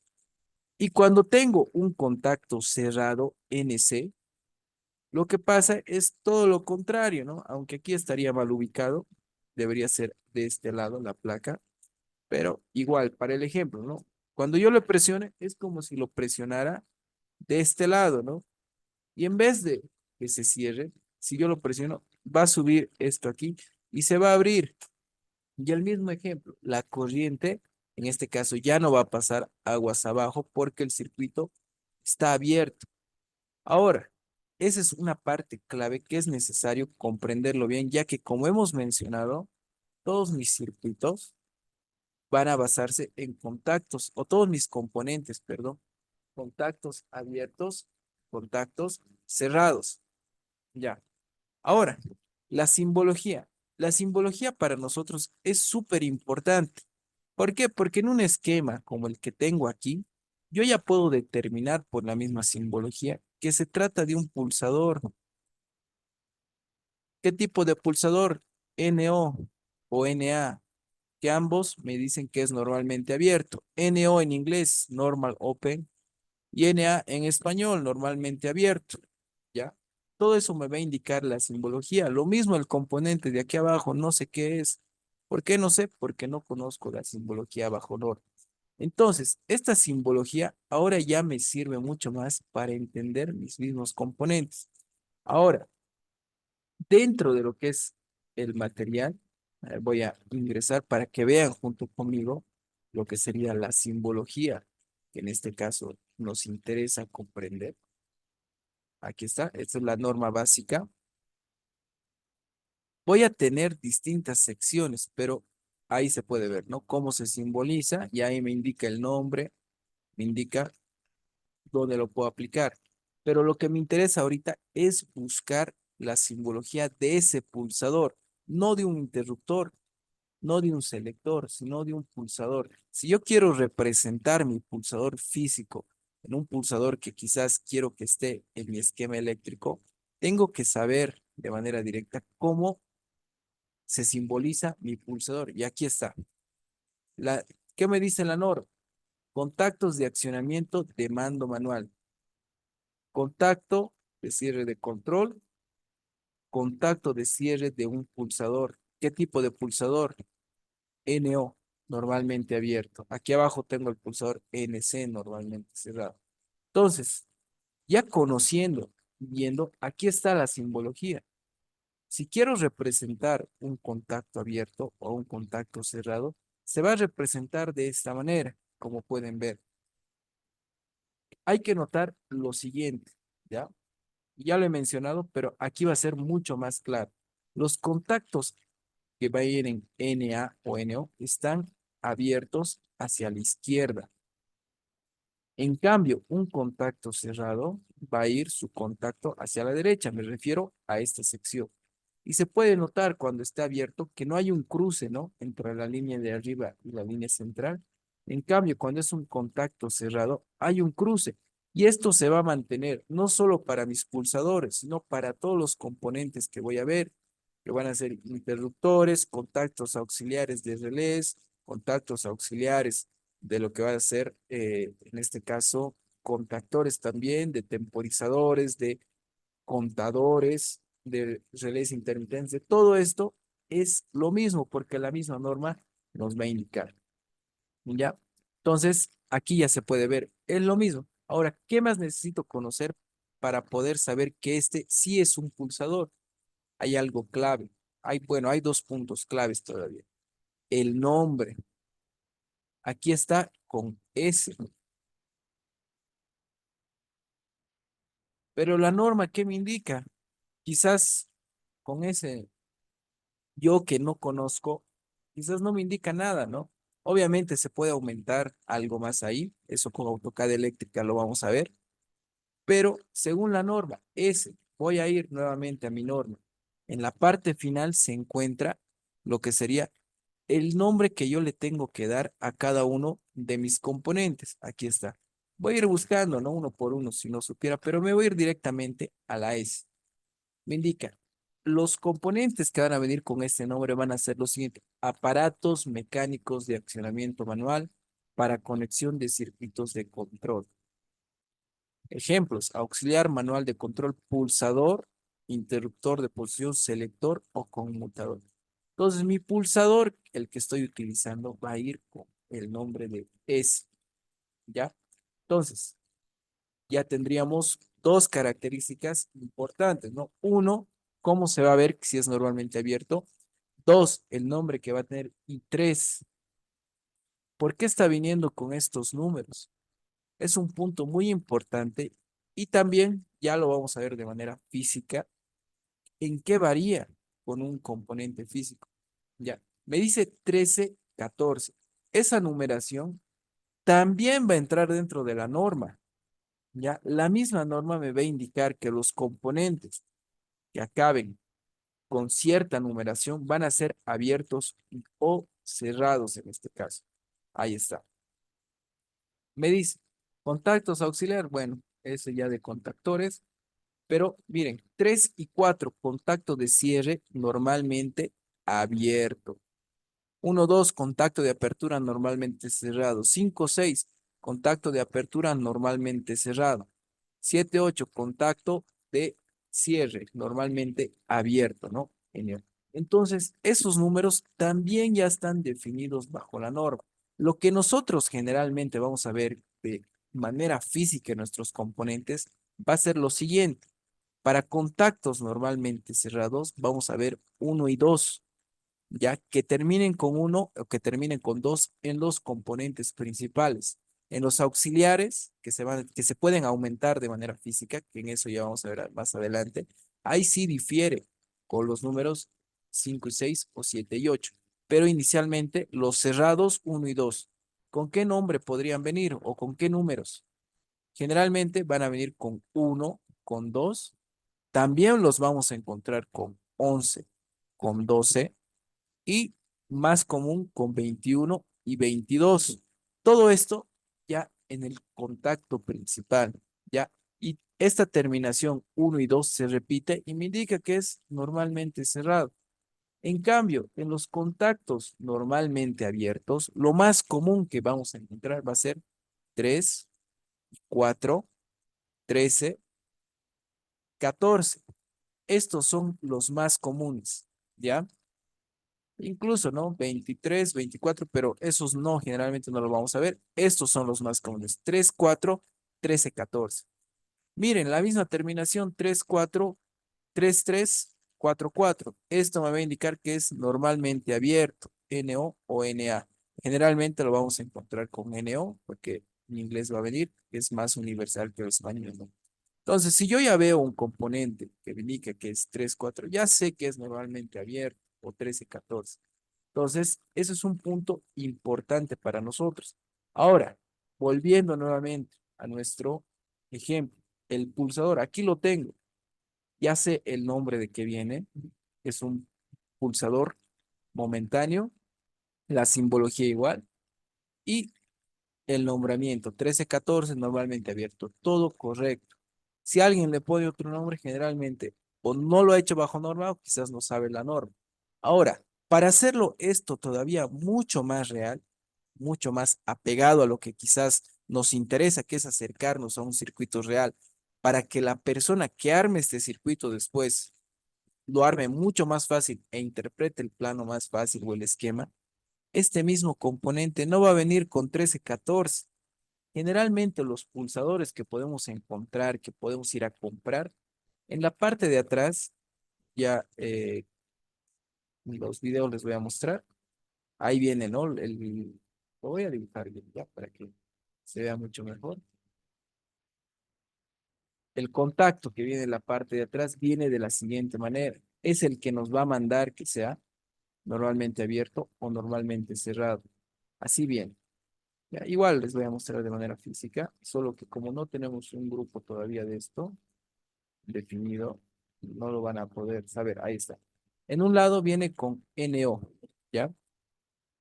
Y cuando tengo un contacto cerrado NC, lo que pasa es todo lo contrario, ¿no? Aunque aquí estaría mal ubicado, debería ser de este lado la placa, pero igual, para el ejemplo, ¿no? Cuando yo lo presione, es como si lo presionara de este lado, ¿no? Y en vez de que se cierre, si yo lo presiono, va a subir esto aquí y se va a abrir. Y el mismo ejemplo, la corriente, en este caso, ya no va a pasar aguas abajo porque el circuito está abierto. Ahora, esa es una parte clave que es necesario comprenderlo bien, ya que como hemos mencionado, todos mis circuitos van a basarse en contactos, o todos mis componentes, perdón, contactos abiertos, contactos cerrados. Ya. Ahora, la simbología. La simbología para nosotros es súper importante. ¿Por qué? Porque en un esquema como el que tengo aquí, yo ya puedo determinar por la misma simbología que se trata de un pulsador. ¿Qué tipo de pulsador? NO o NA, que ambos me dicen que es normalmente abierto. NO en inglés, normal open, y NA en español, normalmente abierto. ¿Ya? Todo eso me va a indicar la simbología. Lo mismo el componente de aquí abajo, no sé qué es. ¿Por qué no sé? Porque no conozco la simbología bajo norma. Entonces, esta simbología ahora ya me sirve mucho más para entender mis mismos componentes. Ahora, dentro de lo que es el material, voy a ingresar para que vean junto conmigo lo que sería la simbología, que en este caso nos interesa comprender. Aquí está, esta es la norma básica. Voy a tener distintas secciones, pero ahí se puede ver, ¿no? Cómo se simboliza y ahí me indica el nombre, me indica dónde lo puedo aplicar. Pero lo que me interesa ahorita es buscar la simbología de ese pulsador, no de un interruptor, no de un selector, sino de un pulsador. Si yo quiero representar mi pulsador físico en un pulsador que quizás quiero que esté en mi esquema eléctrico, tengo que saber de manera directa cómo se simboliza mi pulsador. Y aquí está. La, ¿Qué me dice la norma? Contactos de accionamiento de mando manual. Contacto de cierre de control. Contacto de cierre de un pulsador. ¿Qué tipo de pulsador? NO, normalmente abierto. Aquí abajo tengo el pulsador NC, normalmente cerrado. Entonces, ya conociendo, viendo, aquí está la simbología. Si quiero representar un contacto abierto o un contacto cerrado, se va a representar de esta manera. como pueden ver. Hay que notar lo siguiente, ¿ya? Ya lo he mencionado, pero aquí va a ser mucho más claro. Los contactos que va a ir en Na o No están abiertos hacia la izquierda. En cambio, un contacto cerrado va a ir su contacto hacia la derecha. Me refiero a esta sección. Y se puede notar cuando está abierto que no hay un cruce, ¿no? Entre la línea de arriba y la línea central. En cambio, cuando es un contacto cerrado, hay un cruce. Y esto se va a mantener no solo para mis pulsadores, sino para todos los componentes que voy a ver, que van a ser interruptores, contactos auxiliares de relés, contactos auxiliares de lo que va a ser, en este caso, contactores también, de temporizadores, de contadores, de relés intermitentes. Todo esto es lo mismo porque la misma norma nos va a indicar. ¿Ya? Entonces, aquí ya se puede ver, es lo mismo. Ahora, ¿qué más necesito conocer para poder saber que este sí es un pulsador? Hay algo clave. Bueno, hay dos puntos claves todavía. El nombre. Aquí está con S. Pero la norma, ¿qué me indica? Quizás con ese yo que no conozco, quizás no me indica nada, ¿no? Obviamente se puede aumentar algo más ahí, eso con AutoCAD eléctrica lo vamos a ver, pero según la norma, ese, voy a ir nuevamente a mi norma. En la parte final se encuentra lo que sería el nombre que yo le tengo que dar a cada uno de mis componentes. Aquí está. Voy a ir buscando, ¿no? Uno por uno, si no supiera, pero me voy a ir directamente a la S. Me indica, los componentes que van a venir con este nombre van a ser los siguientes: aparatos mecánicos de accionamiento manual para conexión de circuitos de control. Ejemplos: auxiliar manual de control, pulsador, interruptor de posición, selector o conmutador. Entonces, mi pulsador, el que estoy utilizando, va a ir con el nombre de S, ¿ya? Entonces, ya tendríamos dos características importantes, ¿no? Uno, cómo se va a ver si es normalmente abierto. Dos, el nombre que va a tener. Y tres, ¿por qué está viniendo con estos números? Es un punto muy importante y también ya lo vamos a ver de manera física en qué varía con un componente físico. Ya, me dice 13, 14. Esa numeración también va a entrar dentro de la norma. Ya, la misma norma me va a indicar que los componentes que acaben con cierta numeración van a ser abiertos o cerrados en este caso. Ahí está. Me dice, contactos auxiliar, bueno, ese ya de contactores, pero miren, 3 y 4 contacto de cierre normalmente abierto. 1, 2 contacto de apertura normalmente cerrado. 5, 6 contacto de apertura normalmente cerrado. 7, 8 contacto de cierre normalmente abierto, ¿no? Genial. Entonces, esos números también ya están definidos bajo la norma. Lo que nosotros generalmente vamos a ver de manera física en nuestros componentes va a ser lo siguiente. Para contactos normalmente cerrados, vamos a ver 1 y 2, ya que terminen con 1 o que terminen con 2 en los componentes principales. En los auxiliares, que se pueden aumentar de manera física, que en eso ya vamos a ver más adelante, ahí sí difiere con los números 5 y 6 o 7 y 8. Pero inicialmente los cerrados 1 y 2, ¿con qué nombre podrían venir o con qué números? Generalmente van a venir con 1, con 2. También los vamos a encontrar con 11, con 12 y más común con 21 y 22. Todo esto ya en el contacto principal, ¿ya? Y esta terminación 1 y 2 se repite y me indica que es normalmente cerrado. En cambio, en los contactos normalmente abiertos, lo más común que vamos a encontrar va a ser 3, 4, 13, 14. Estos son los más comunes, ¿ya? Incluso, ¿no? 23, 24, pero esos no, generalmente no los vamos a ver. Estos son los más comunes. 3, 4, 13, 14. Miren, la misma terminación, 3, 4, 3, 3, 4, 4. Esto me va a indicar que es normalmente abierto, NO o NA. Generalmente lo vamos a encontrar con NO, porque en inglés va a venir, que es más universal que el español, ¿no? Entonces, si yo ya veo un componente que me indica que es 3 4 ya sé que es normalmente abierto o 13 14. Entonces, eso es un punto importante para nosotros. Ahora, volviendo nuevamente a nuestro ejemplo, el pulsador, aquí lo tengo. Ya sé el nombre de que viene. Es un pulsador momentáneo, la simbología igual y el nombramiento 1314 normalmente abierto. Todo correcto. Si alguien le pone otro nombre, generalmente o no lo ha hecho bajo norma o quizás no sabe la norma. Ahora, para hacerlo esto todavía mucho más real, mucho más apegado a lo que quizás nos interesa, que es acercarnos a un circuito real, para que la persona que arme este circuito después lo arme mucho más fácil e interprete el plano más fácil o el esquema, este mismo componente no va a venir con 13 14. Generalmente los pulsadores que podemos encontrar, que podemos ir a comprar, en la parte de atrás, ya en los videos les voy a mostrar, ahí viene, ¿no? Lo voy a dibujar bien, ya, para que se vea mucho mejor. El contacto que viene en la parte de atrás viene de la siguiente manera. Es el que nos va a mandar que sea normalmente abierto o normalmente cerrado. Así bien. Ya, igual les voy a mostrar de manera física, solo que como no tenemos un grupo todavía de esto definido, no lo van a poder saber. Ahí está. En un lado viene con NO, ¿ya?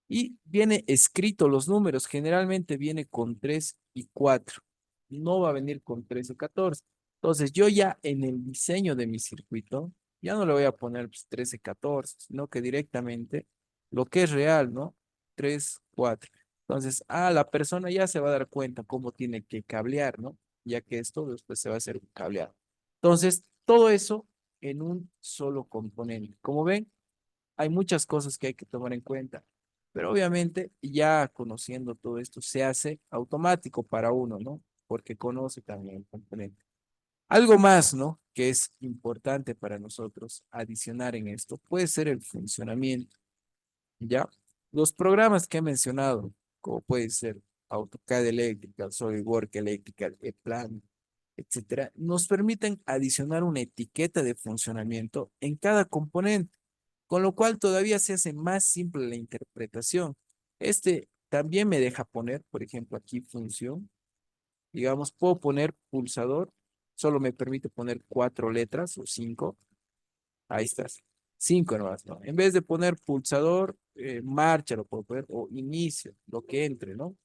Y viene escrito los números, generalmente viene con 3 y 4. No va a venir con 3 o 14. Entonces yo ya en el diseño de mi circuito, ya no le voy a poner pues, 13, 14, sino que directamente lo que es real, ¿no? 3 4. Entonces, la persona ya se va a dar cuenta cómo tiene que cablear, ¿no? Ya que esto después se va a hacer un cableado. Entonces, todo eso en un solo componente. Como ven, hay muchas cosas que hay que tomar en cuenta, pero obviamente ya conociendo todo esto se hace automático para uno, ¿no? Porque conoce también el componente. Algo más, ¿no? Que es importante para nosotros adicionar en esto puede ser el funcionamiento, ¿ya? Los programas que he mencionado, como puede ser AutoCAD Electrical, SolidWorks Electrical, ePlan, etcétera, nos permiten adicionar una etiqueta de funcionamiento en cada componente, con lo cual todavía se hace más simple la interpretación. Este también me deja poner, por ejemplo, aquí función, digamos, puedo poner pulsador, solo me permite poner 4 letras o 5, ahí estás, 5 nomás, ¿no? En vez de poner pulsador, marcha, lo puedo poner, o inicio, lo que entre, ¿no?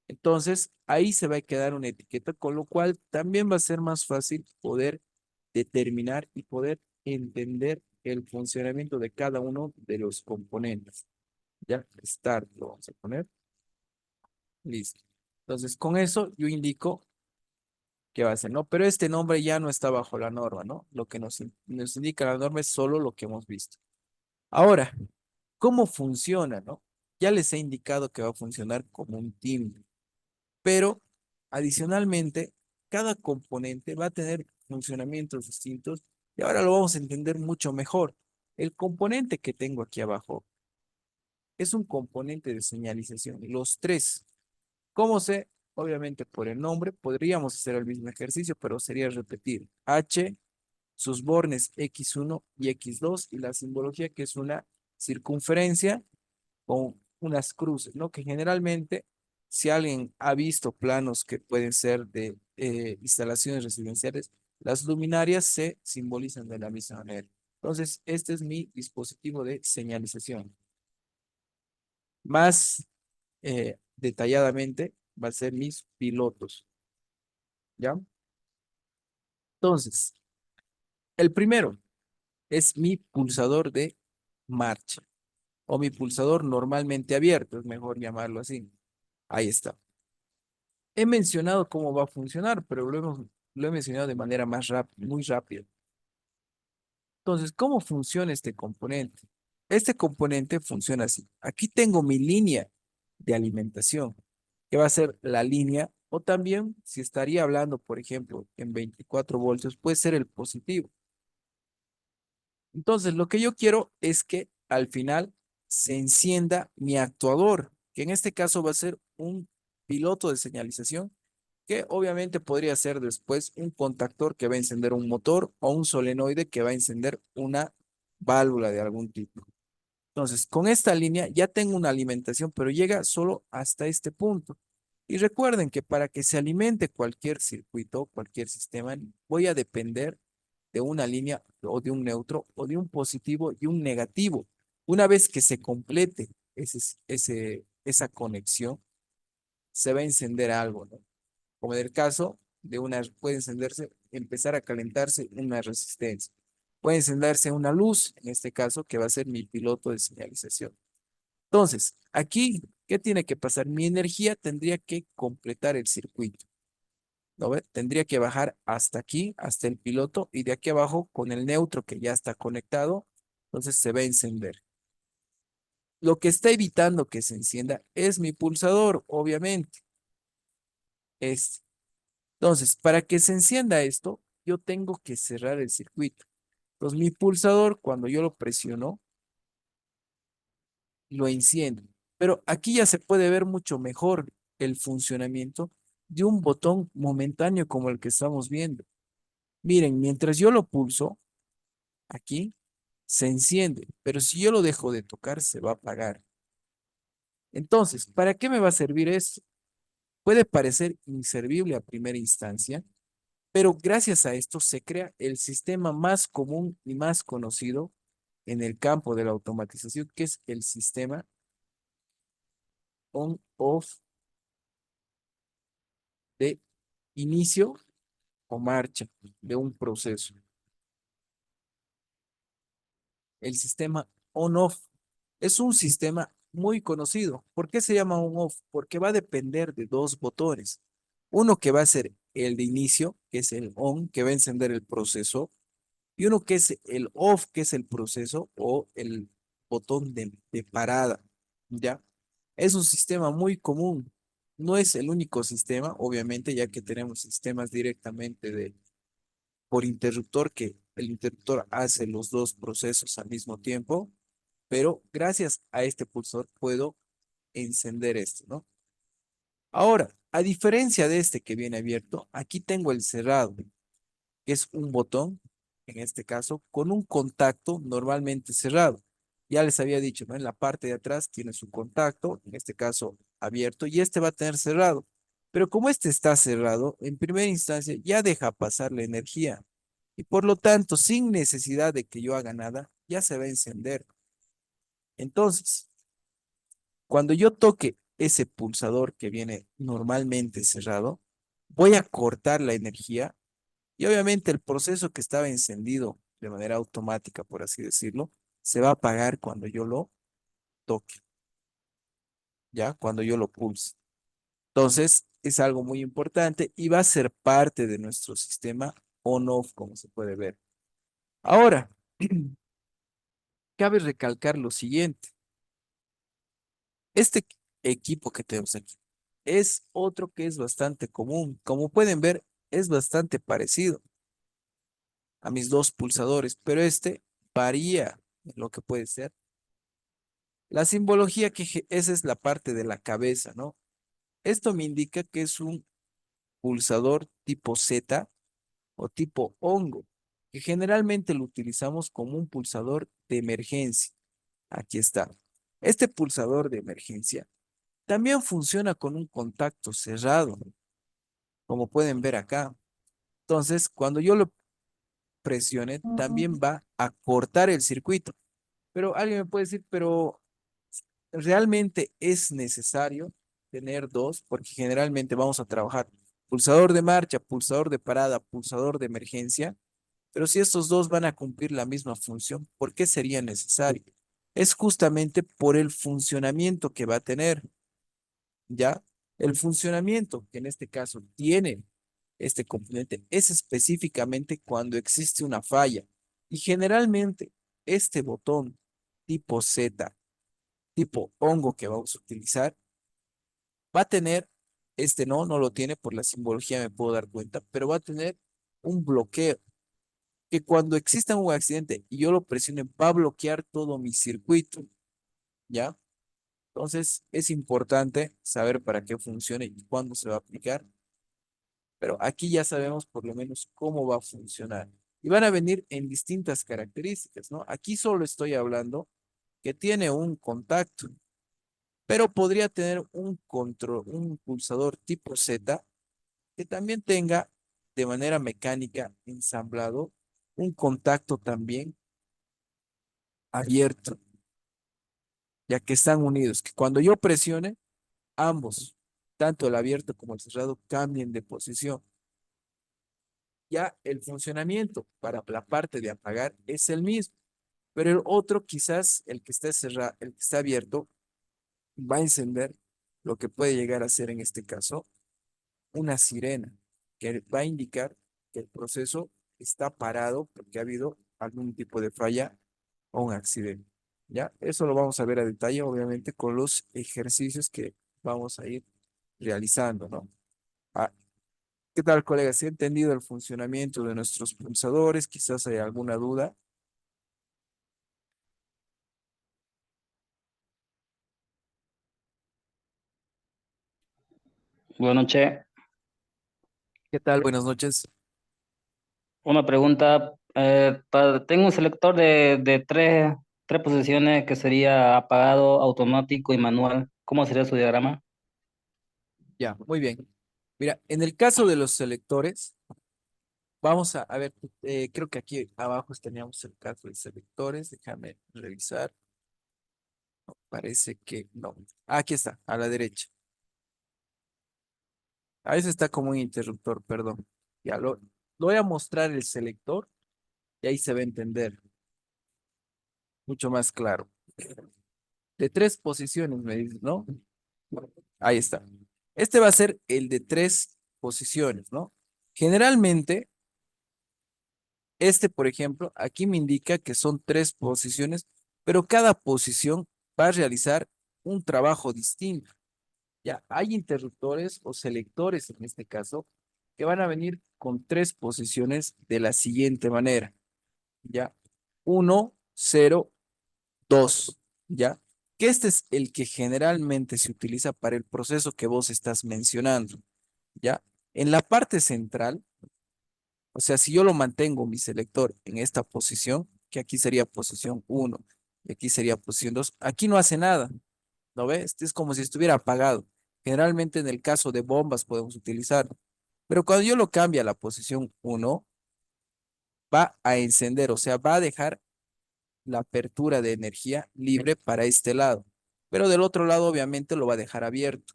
Entonces, ahí se va a quedar una etiqueta, con lo cual también va a ser más fácil poder determinar y poder entender el funcionamiento de cada uno de los componentes. Ya, start, lo vamos a poner. Listo. Entonces, con eso yo indico qué va a ser, ¿no? Pero este nombre ya no está bajo la norma, ¿no? Lo que nos indica la norma es solo lo que hemos visto. Ahora, ¿cómo funciona, no? Ya les he indicado que va a funcionar como un timbre, pero adicionalmente, cada componente va a tener funcionamientos distintos y ahora lo vamos a entender mucho mejor. El componente que tengo aquí abajo es un componente de señalización, los tres. ¿Cómo sé? Obviamente por el nombre, podríamos hacer el mismo ejercicio, pero sería repetir H, sus bornes X1 y X2 y la simbología que es una circunferencia con unas cruces, ¿no? Que generalmente, si alguien ha visto planos que pueden ser de instalaciones residenciales, las luminarias se simbolizan de la misma manera. Entonces, este es mi dispositivo de señalización. Más detalladamente, va a ser mis pilotos, ¿ya? Entonces, el primero es mi pulsador de marcha o mi pulsador normalmente abierto, es mejor llamarlo así. Ahí está. He mencionado cómo va a funcionar, pero lo he mencionado de manera más rápida, muy rápida. Entonces, ¿cómo funciona este componente? Este componente funciona así. Aquí tengo mi línea de alimentación, que va a ser la línea, o también, si estaría hablando, por ejemplo, en 24 voltios, puede ser el positivo. Entonces, lo que yo quiero es que al final se encienda mi actuador. que en este caso va a ser un piloto de señalización, que obviamente podría ser después un contactor que va a encender un motor o un solenoide que va a encender una válvula de algún tipo. Entonces, con esta línea ya tengo una alimentación, pero llega solo hasta este punto. Y recuerden que para que se alimente cualquier circuito, cualquier sistema, voy a depender de una línea o de un neutro o de un positivo y un negativo. Una vez que se complete esa conexión, se va a encender algo, ¿no? Como en el caso de puede encenderse, empezar a calentarse una resistencia. Puede encenderse una luz, en este caso, que va a ser mi piloto de señalización. Entonces, aquí, ¿qué tiene que pasar? Mi energía tendría que completar el circuito. ¿No ve? Tendría que bajar hasta aquí, hasta el piloto, y de aquí abajo con el neutro que ya está conectado, entonces se va a encender. Lo que está evitando que se encienda es mi pulsador, obviamente. Este. Entonces, para que se encienda esto, yo tengo que cerrar el circuito. Entonces, mi pulsador, cuando yo lo presiono, lo enciende. Pero aquí ya se puede ver mucho mejor el funcionamiento de un botón momentáneo como el que estamos viendo. Miren, mientras yo lo pulso, aquí se enciende, pero si yo lo dejo de tocar, se va a apagar. Entonces, ¿para qué me va a servir esto? Puede parecer inservible a primera instancia, pero gracias a esto se crea el sistema más común y más conocido en el campo de la automatización, que es el sistema on-off de inicio o marcha de un proceso. El sistema on-off es un sistema muy conocido. ¿Por qué se llama on-off? Porque va a depender de dos botones. Uno que va a ser el de inicio, que es el on, que va a encender el proceso, y uno que es el off, que es el proceso o el botón de parada. ¿Ya? Es un sistema muy común. No es el único sistema, obviamente, ya que tenemos sistemas directamente por interruptor, que el interruptor hace los dos procesos al mismo tiempo, pero gracias a este pulsor puedo encender esto, ¿no? Ahora, a diferencia de este que viene abierto, aquí tengo el cerrado, que es un botón, en este caso, con un contacto normalmente cerrado. Ya les había dicho, ¿no? En la parte de atrás tiene su contacto, en este caso abierto, y este va a tener cerrado. Pero como este está cerrado, en primera instancia ya deja pasar la energía. Y por lo tanto, sin necesidad de que yo haga nada, ya se va a encender. Entonces, cuando yo toque ese pulsador que viene normalmente cerrado, voy a cortar la energía y obviamente el proceso que estaba encendido de manera automática, por así decirlo, se va a apagar cuando yo lo toque, ¿ya? Cuando yo lo pulse. Entonces, es algo muy importante y va a ser parte de nuestro sistema on-off, como se puede ver. Ahora, cabe recalcar lo siguiente. Este equipo que tenemos aquí es otro que es bastante común. Como pueden ver, es bastante parecido a mis dos pulsadores, pero este varía en lo que puede ser. La simbología esa es la parte de la cabeza, ¿no? Esto me indica que es un pulsador tipo Z o tipo hongo, que generalmente lo utilizamos como un pulsador de emergencia. Aquí está. Este pulsador de emergencia también funciona con un contacto cerrado, como pueden ver acá. Entonces, cuando yo lo presione, también va a cortar el circuito. Pero alguien me puede decir, pero ¿realmente es necesario tener dos? Porque generalmente vamos a trabajar pulsador de marcha, pulsador de parada, pulsador de emergencia. Pero si estos dos van a cumplir la misma función, ¿por qué sería necesario? Es justamente por el funcionamiento que va a tener. ¿Ya? El funcionamiento que en este caso tiene este componente es específicamente cuando existe una falla. Y generalmente este botón tipo Z, tipo hongo que vamos a utilizar, va a tener, este no lo tiene por la simbología, me puedo dar cuenta, pero va a tener un bloqueo que cuando exista un accidente y yo lo presione, va a bloquear todo mi circuito, ¿ya? Entonces, es importante saber para qué funciona y cuándo se va a aplicar, pero aquí ya sabemos por lo menos cómo va a funcionar. Y van a venir en distintas características, ¿no? Aquí solo estoy hablando que tiene un contacto, pero podría tener un control, un pulsador tipo Z que también tenga de manera mecánica ensamblado un contacto también abierto, ya que están unidos, que cuando yo presione, ambos, tanto el abierto como el cerrado, cambien de posición. Ya el funcionamiento para la parte de apagar es el mismo, pero el otro quizás el que está cerrado, el que está abierto, va a encender lo que puede llegar a ser en este caso una sirena, que va a indicar que el proceso está parado porque ha habido algún tipo de falla o un accidente. ¿Ya? Eso lo vamos a ver a detalle, obviamente, con los ejercicios que vamos a ir realizando, ¿no? Ah, ¿qué tal, colega? ¿Se ha entendido el funcionamiento de nuestros pulsadores? Quizás hay alguna duda. Bueno, Che, ¿Qué tal? Buenas noches. una pregunta. Tengo un selector de tres posiciones que sería apagado, automático y manual. ¿Cómo sería su diagrama? Ya, muy bien. Mira, en el caso de los selectores, vamos a ver, creo que aquí abajo teníamos el caso de selectores. Déjame revisar. Parece que no. Aquí está, a la derecha. A veces está como un interruptor, perdón. Ya lo voy a mostrar el selector y ahí se va a entender mucho más claro. De tres posiciones, me dices, ¿no? Ahí está. Este va a ser el de tres posiciones, ¿no? Generalmente, este, por ejemplo, aquí me indica que son tres posiciones, pero cada posición va a realizar un trabajo distinto. Ya hay interruptores o selectores en este caso que van a venir con tres posiciones de la siguiente manera. Ya, uno, cero, dos. Ya, que este es el que generalmente se utiliza para el proceso que vos estás mencionando. Ya, en la parte central, o sea, si yo lo mantengo mi selector en esta posición, que aquí sería posición uno y aquí sería posición 2, aquí no hace nada. ¿No ves? Este es como si estuviera apagado. Generalmente en el caso de bombas podemos utilizarlo. Pero cuando yo lo cambio a la posición uno va a encender, o sea, va a dejar la apertura de energía libre para este lado. Pero del otro lado, obviamente, lo va a dejar abierto,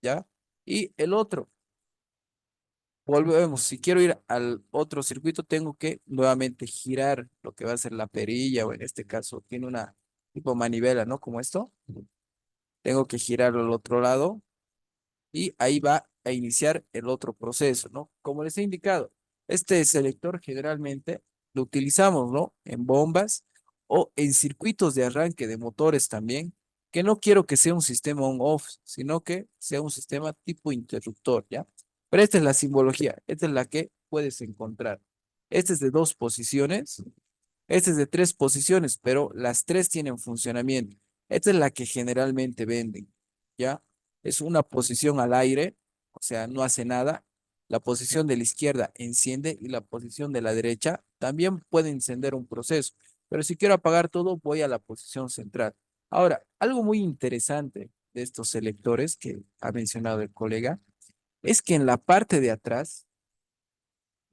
¿ya? Y el otro, volvemos, si quiero ir al otro circuito, tengo que nuevamente girar lo que va a ser la perilla, o en este caso, tiene una tipo manivela, ¿no? Como esto. Tengo que girarlo al otro lado y ahí va a iniciar el otro proceso, ¿no? Como les he indicado, este selector generalmente lo utilizamos, ¿no? En bombas o en circuitos de arranque de motores también, que no quiero que sea un sistema on-off, sino que sea un sistema tipo interruptor, ¿ya? Pero esta es la simbología, esta es la que puedes encontrar. Este es de dos posiciones, este es de tres posiciones, pero las tres tienen funcionamiento. Esta es la que generalmente venden, ¿ya? Es una posición al aire, o sea, no hace nada. La posición de la izquierda enciende y la posición de la derecha también puede encender un proceso. Pero si quiero apagar todo, voy a la posición central. Ahora, algo muy interesante de estos selectores que ha mencionado el colega es que en la parte de atrás,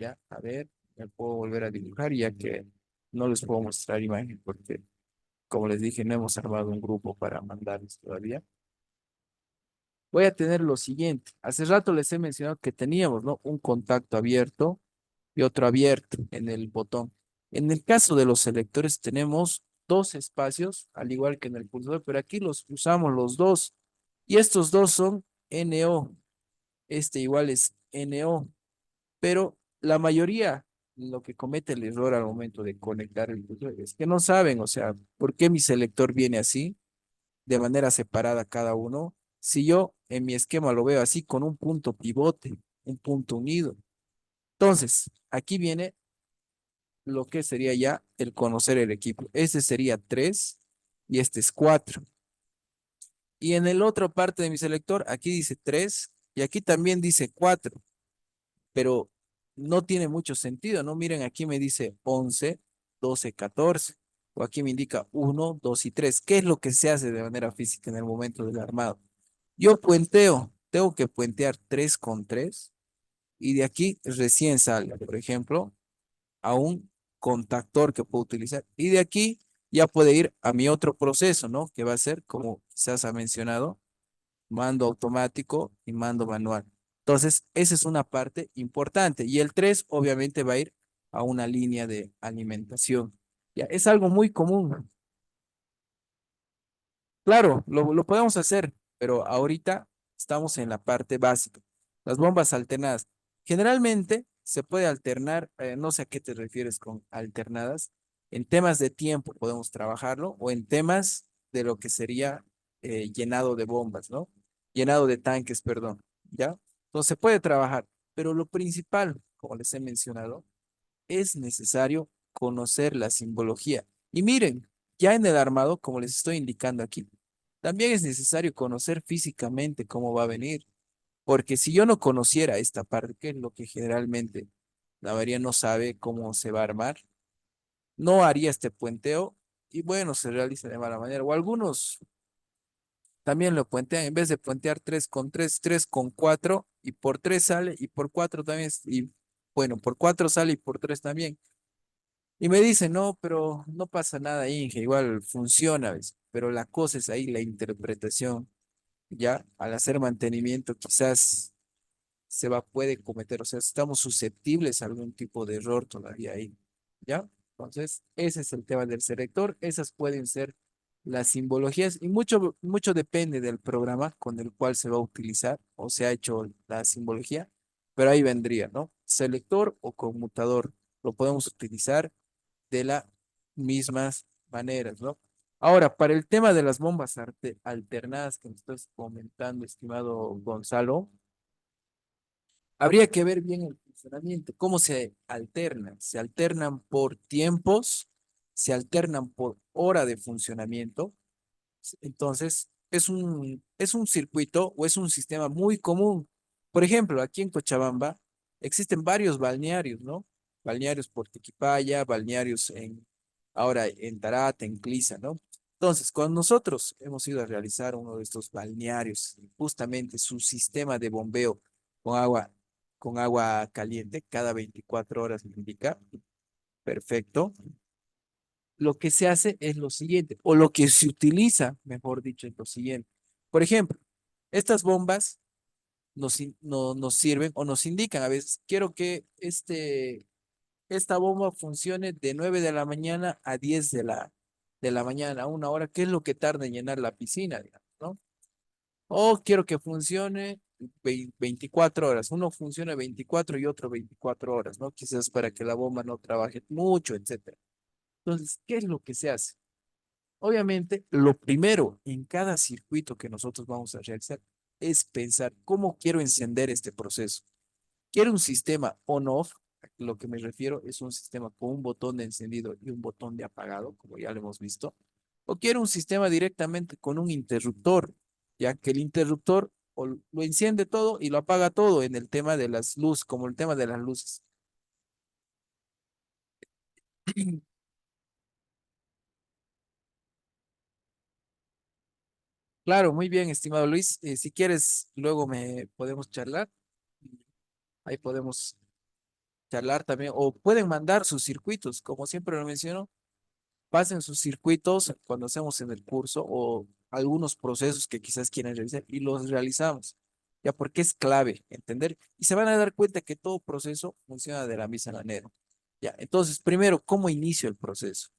ya, a ver, me puedo volver a dibujar ya que no les puedo mostrar imagen porque, como les dije, no hemos armado un grupo para mandarles todavía. Voy a tener lo siguiente. Hace rato les he mencionado que teníamos, ¿no? Un contacto abierto y otro abierto en el botón. En el caso de los selectores tenemos dos espacios, al igual que en el pulsador, pero aquí los usamos los dos. Y estos dos son NO. Este igual es NO. Pero la mayoría lo que comete el error al momento de conectar el pulsador es que no saben, o sea, ¿por qué mi selector viene así, de manera separada cada uno? Si yo en mi esquema lo veo así con un punto pivote, un punto unido. Entonces, aquí viene lo que sería ya el conocer el equipo. Este sería 3 y este es 4. Y en el otro parte de mi selector, aquí dice 3 y aquí también dice 4, pero no tiene mucho sentido, ¿no? Miren, aquí me dice 11, 12, 14, o aquí me indica 1, 2 y 3. ¿Qué es lo que se hace de manera física en el momento del armado? Yo puenteo, tengo que puentear 3 con 3 y de aquí recién sale, por ejemplo, a un contactor que puedo utilizar. Y de aquí ya puede ir a mi otro proceso, ¿no? Que va a ser, como se ha mencionado, mando automático y mando manual. Entonces, esa es una parte importante. Y el 3 obviamente va a ir a una línea de alimentación. Ya, es algo muy común. Claro, lo podemos hacer, pero ahorita estamos en la parte básica. Las bombas alternadas. Generalmente se puede alternar, no sé a qué te refieres con alternadas. En temas de tiempo podemos trabajarlo o en temas de lo que sería llenado de bombas, ¿no? Llenado de tanques, perdón, ¿ya? Entonces se puede trabajar, pero lo principal, como les he mencionado, es necesario conocer la simbología. Y miren, ya en el armado, como les estoy indicando aquí, también es necesario conocer físicamente cómo va a venir, porque si yo no conociera esta parte, que es lo que generalmente la mayoría no sabe cómo se va a armar, no haría este puenteo y bueno, se realiza de mala manera. O algunos también lo puentean, en vez de puentear 3 con 3, 3 con 4 y por 3 sale y por 4 también, y bueno, por 4 sale y por 3 también. Y me dice, no, pero no pasa nada, Inge, igual funciona, ¿ves? Pero la cosa es ahí la interpretación, ya al hacer mantenimiento quizás puede cometer, o sea, estamos susceptibles a algún tipo de error todavía ahí, ¿ya? Entonces, ese es el tema del selector, esas pueden ser las simbologías y mucho depende del programa con el cual se va a utilizar o se ha hecho la simbología, pero ahí vendría, ¿no? Selector o conmutador, lo podemos utilizar de las mismas maneras, ¿no? Ahora, para el tema de las bombas alternadas que me estás comentando, estimado Gonzalo, habría que ver bien el funcionamiento, cómo se alternan. Se alternan por tiempos, se alternan por hora de funcionamiento. Entonces, es un circuito o es un sistema muy común. Por ejemplo, aquí en Cochabamba existen varios balnearios, ¿no? Balnearios por Tequipaya, balnearios ahora en Tarata, en Clisa, ¿no? Entonces, cuando nosotros hemos ido a realizar uno de estos balnearios, justamente su sistema de bombeo con agua, con agua caliente, cada 24 horas me indica, perfecto, lo que se hace es lo siguiente, o lo que se utiliza, mejor dicho, es lo siguiente. Por ejemplo, estas bombas nos sirven o nos indican a veces, quiero que esta bomba funcione de 9 de la mañana a 10 de la mañana, a una hora, que es lo que tarda en llenar la piscina, digamos, ¿no? O quiero que funcione 24 horas, uno funciona 24 y otro 24 horas, ¿no? Quizás para que la bomba no trabaje mucho, etcétera. Entonces, ¿qué es lo que se hace? Obviamente, lo primero en cada circuito que nosotros vamos a realizar es pensar cómo quiero encender este proceso. Quiero un sistema on-off, lo que me refiero es un sistema con un botón de encendido y un botón de apagado, como ya lo hemos visto. O quiero un sistema directamente con un interruptor, ya que el interruptor lo enciende todo y lo apaga todo en el tema de las luces, como el tema de las luces. Claro, muy bien, estimado Luis. Si quieres, luego me podemos charlar. Ahí podemos charlar también, o pueden mandar sus circuitos, como siempre lo menciono, pasen sus circuitos cuando hacemos en el curso o algunos procesos que quizás quieran realizar y los realizamos, ya porque es clave entender y se van a dar cuenta que todo proceso funciona de la misma manera. Ya, entonces, primero, ¿cómo inicio el proceso?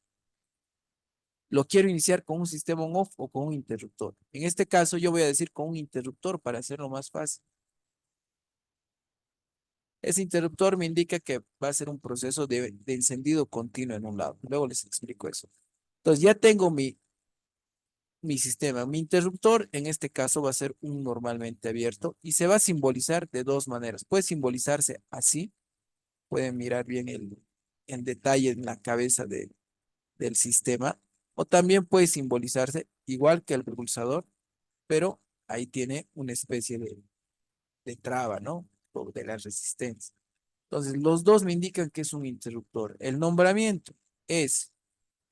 Lo quiero iniciar con un sistema on-off o con un interruptor. En este caso, yo voy a decir con un interruptor para hacerlo más fácil. Ese interruptor me indica que va a ser un proceso de encendido continuo en un lado. Luego les explico eso. Entonces ya tengo mi sistema. Mi interruptor en este caso va a ser un normalmente abierto y se va a simbolizar de dos maneras. Puede simbolizarse así. Pueden mirar bien en detalle en la cabeza del sistema. O también puede simbolizarse igual que el pulsador pero ahí tiene una especie de traba, ¿no? O de la resistencia. Entonces, los dos me indican que es un interruptor. El nombramiento es,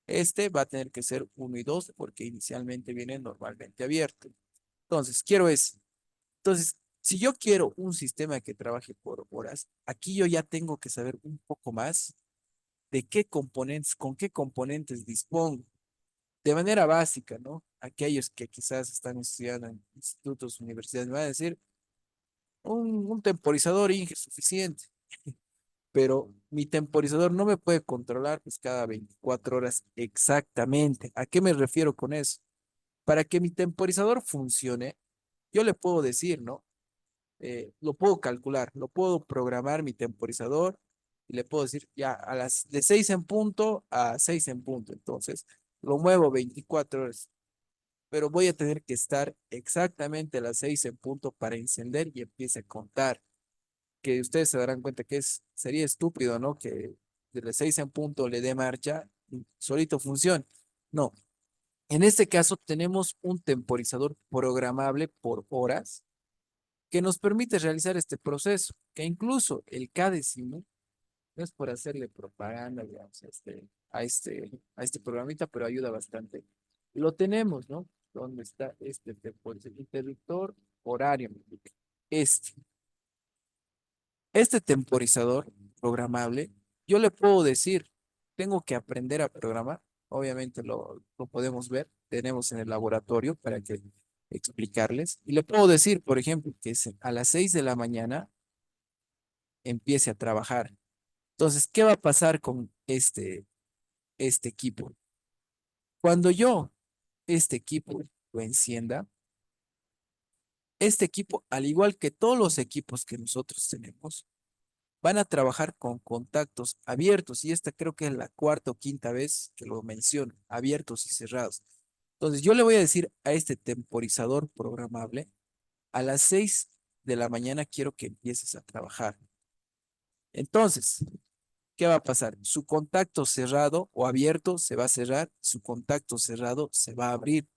este va a tener que ser uno y 2 porque inicialmente viene normalmente abierto. Entonces, quiero ese. Entonces, si yo quiero un sistema que trabaje por horas, aquí yo ya tengo que saber un poco más de qué componentes, con qué componentes dispongo. De manera básica, ¿no? Aquellos que quizás están estudiando en institutos, universidades, me van a decir, un temporizador Inge es suficiente, pero mi temporizador no me puede controlar pues cada 24 horas exactamente. ¿A qué me refiero con eso? Para que mi temporizador funcione, yo le puedo decir, ¿no? Lo puedo calcular, lo puedo programar mi temporizador y le puedo decir ya a las de 6 en punto a 6 en punto. Entonces, lo muevo 24 horas, pero voy a tener que estar exactamente a las 6 en punto para encender y empiece a contar. Que ustedes se darán cuenta que sería estúpido, ¿no? Que de las 6 en punto le dé marcha y solito funcione. No, en este caso tenemos un temporizador programable por horas que nos permite realizar este proceso, que incluso el Cadecimu, no es por hacerle propaganda, digamos, a este programita, pero ayuda bastante. Lo tenemos, ¿no? ¿Dónde está este temporizador? Interruptor horario. Este. Este temporizador programable, yo le puedo decir, tengo que aprender a programar. Obviamente lo podemos ver, tenemos en el laboratorio para que explicarles. Y le puedo decir, por ejemplo, que a las 6 de la mañana empiece a trabajar. Entonces, ¿qué va a pasar con este equipo? Cuando yo este equipo lo encienda, este equipo, al igual que todos los equipos que nosotros tenemos, van a trabajar con contactos abiertos y esta creo que es la cuarta o quinta vez que lo menciono, abiertos y cerrados. Entonces yo le voy a decir a este temporizador programable, a las 6 de la mañana quiero que empieces a trabajar. Entonces, ¿qué va a pasar? Su contacto cerrado o abierto se va a cerrar, su contacto cerrado se va a abrir.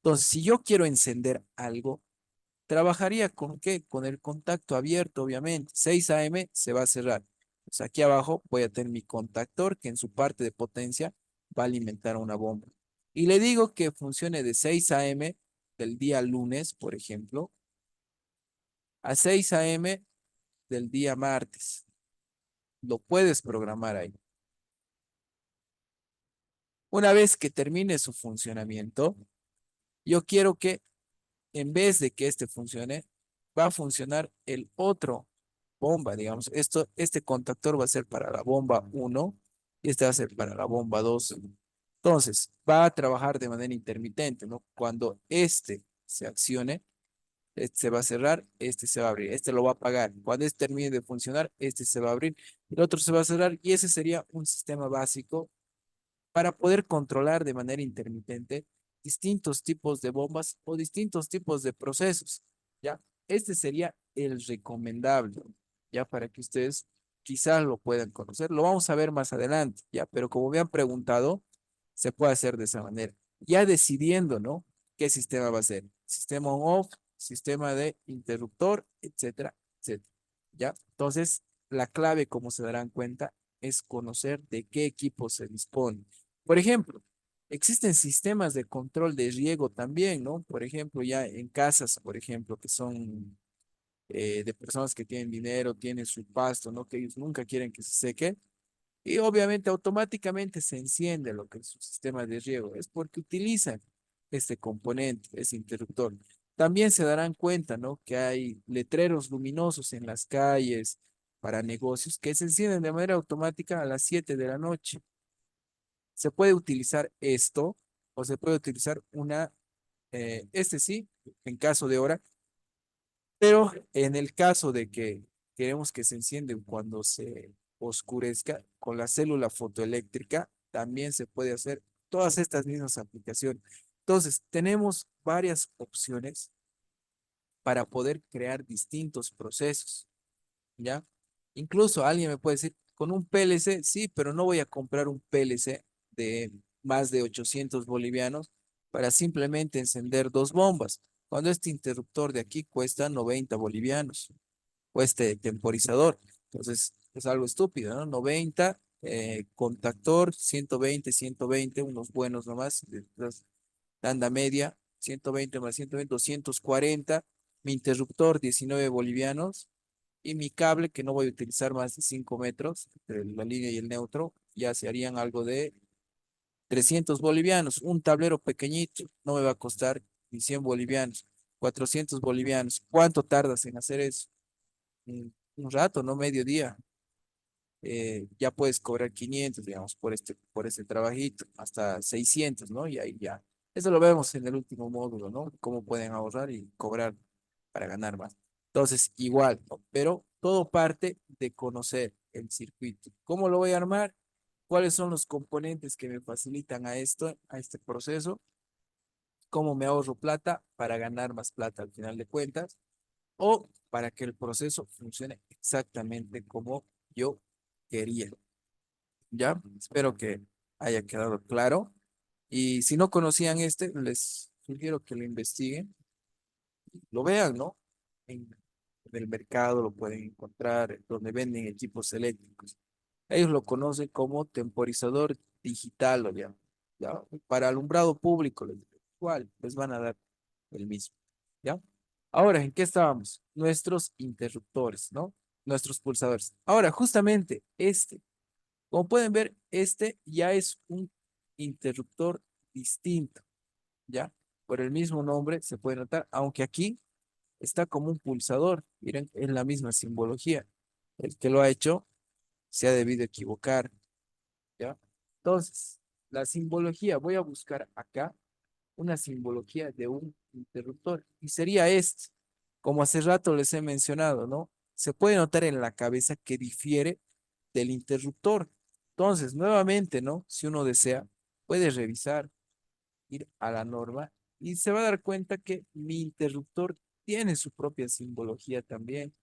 Entonces, si yo quiero encender algo, trabajaría con qué? Con el contacto abierto, obviamente. 6 AM se va a cerrar. Pues aquí abajo voy a tener mi contactor que en su parte de potencia va a alimentar una bomba. Y le digo que funcione de 6 AM del día lunes, por ejemplo, a 6 AM del día martes. Lo puedes programar ahí. Una vez que termine su funcionamiento, yo quiero que en vez de que este funcione, va a funcionar el otro bomba, digamos. Este contactor va a ser para la bomba 1 y este va a ser para la bomba 2. Entonces, va a trabajar de manera intermitente, ¿no? Cuando este se accione, este se va a cerrar, este se va a abrir, este lo va a apagar. Cuando este termine de funcionar, este se va a abrir, el otro se va a cerrar y ese sería un sistema básico para poder controlar de manera intermitente distintos tipos de bombas o distintos tipos de procesos, ¿ya? Este sería el recomendable, ¿ya? Para que ustedes quizás lo puedan conocer. Lo vamos a ver más adelante, ¿ya? Pero como me han preguntado, se puede hacer de esa manera. Ya decidiendo, ¿no? ¿Qué sistema va a ser? Sistema on-off, sistema de interruptor, etcétera, etcétera, ¿ya? Entonces, la clave, como se darán cuenta, es conocer de qué equipo se dispone. Por ejemplo, existen sistemas de control de riego también, ¿no? Por ejemplo, ya en casas, por ejemplo, que son de personas que tienen dinero, tienen su pasto, ¿no? Que ellos nunca quieren que se seque. Y obviamente automáticamente se enciende lo que es su sistema de riego. Es porque utilizan este componente, ese interruptor. También se darán cuenta, ¿no? Que hay letreros luminosos en las calles para negocios que se encienden de manera automática a las 7 de la noche. Se puede utilizar esto o se puede utilizar este sí, en caso de hora, pero en el caso de que queremos que se enciende cuando se oscurezca con la célula fotoeléctrica, también se puede hacer todas estas mismas aplicaciones. Entonces, tenemos varias opciones para poder crear distintos procesos, ¿ya? Incluso alguien me puede decir, con un PLC, sí, pero no voy a comprar un PLC de más de 800 bolivianos para simplemente encender dos bombas. Cuando este interruptor de aquí cuesta 90 bolivianos, o este temporizador. Entonces, es algo estúpido, ¿no? 90, contactor, 120, unos buenos nomás, tanda media, 120 más 120, 240, mi interruptor, 19 bolivianos, y mi cable, que no voy a utilizar más de 5 metros, entre la línea y el neutro, ya se harían algo de 300 bolivianos. Un tablero pequeñito no me va a costar ni 100 bolivianos, 400 bolivianos. ¿Cuánto tardas en hacer eso? Un rato, no medio día. Ya puedes cobrar 500, digamos, por este trabajito, hasta 600, ¿no? Y ahí ya. Eso lo vemos en el último módulo, ¿no? Cómo pueden ahorrar y cobrar para ganar más. Entonces, igual, ¿no? Pero todo parte de conocer el circuito. ¿Cómo lo voy a armar? ¿Cuáles son los componentes que me facilitan a esto, a este proceso? ¿Cómo me ahorro plata para ganar más plata al final de cuentas? O para que el proceso funcione exactamente como yo quería. ¿Ya? Espero que haya quedado claro. Y si no conocían este, les sugiero que lo investiguen, lo vean, ¿no? En el mercado lo pueden encontrar, donde venden equipos eléctricos. Ellos lo conocen como temporizador digital, o ¿ya? Para alumbrado público, igual, les van a dar el mismo, ¿ya? Ahora, ¿en qué estábamos? Nuestros interruptores, ¿no? Nuestros pulsadores. Ahora, justamente como pueden ver, este ya es un interruptor distinto, ¿ya? Por el mismo nombre se puede notar, aunque aquí está como un pulsador. Miren, es la misma simbología. El que lo ha hecho se ha debido equivocar, ¿ya? Entonces, la simbología, voy a buscar acá una simbología de un interruptor y sería este. Como hace rato les he mencionado, ¿no? Se puede notar en la cabeza que difiere del interruptor. Entonces, nuevamente, ¿no? Si uno desea, puede revisar, ir a la norma y se va a dar cuenta que mi interruptor tiene su propia simbología también,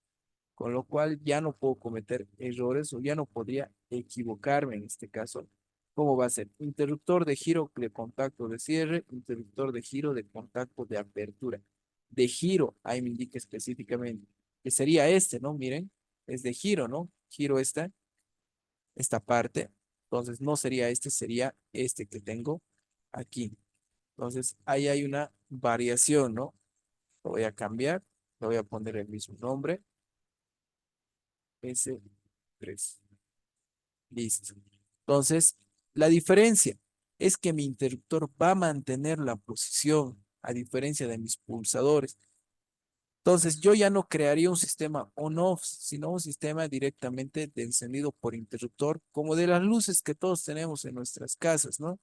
con lo cual ya no puedo cometer errores o ya no podría equivocarme en este caso. ¿Cómo va a ser? Interruptor de giro de contacto de cierre, interruptor de giro de contacto de apertura. De giro, ahí me indica específicamente, que sería este, ¿no? Miren, es de giro, ¿no? Giro esta parte. Entonces no sería este, sería este que tengo aquí. Entonces ahí hay una variación, ¿no? Lo voy a cambiar, le voy a poner el mismo nombre, S3. Listo. Entonces, la diferencia es que mi interruptor va a mantener la posición, a diferencia de mis pulsadores. Entonces, yo ya no crearía un sistema on-off, sino un sistema directamente de encendido por interruptor, como de las luces que todos tenemos en nuestras casas, ¿no?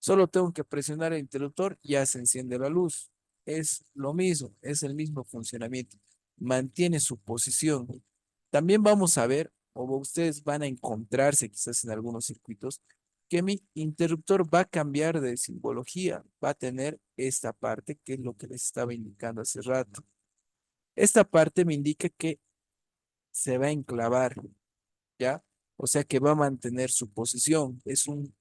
Solo tengo que presionar el interruptor y ya se enciende la luz. Es lo mismo, es el mismo funcionamiento. Mantiene su posición. También vamos a ver, o ustedes van a encontrarse quizás en algunos circuitos, que mi interruptor va a cambiar de simbología. Va a tener esta parte que es lo que les estaba indicando hace rato. Esta parte me indica que se va a enclavar, ¿ya? O sea que va a mantener su posición. Es un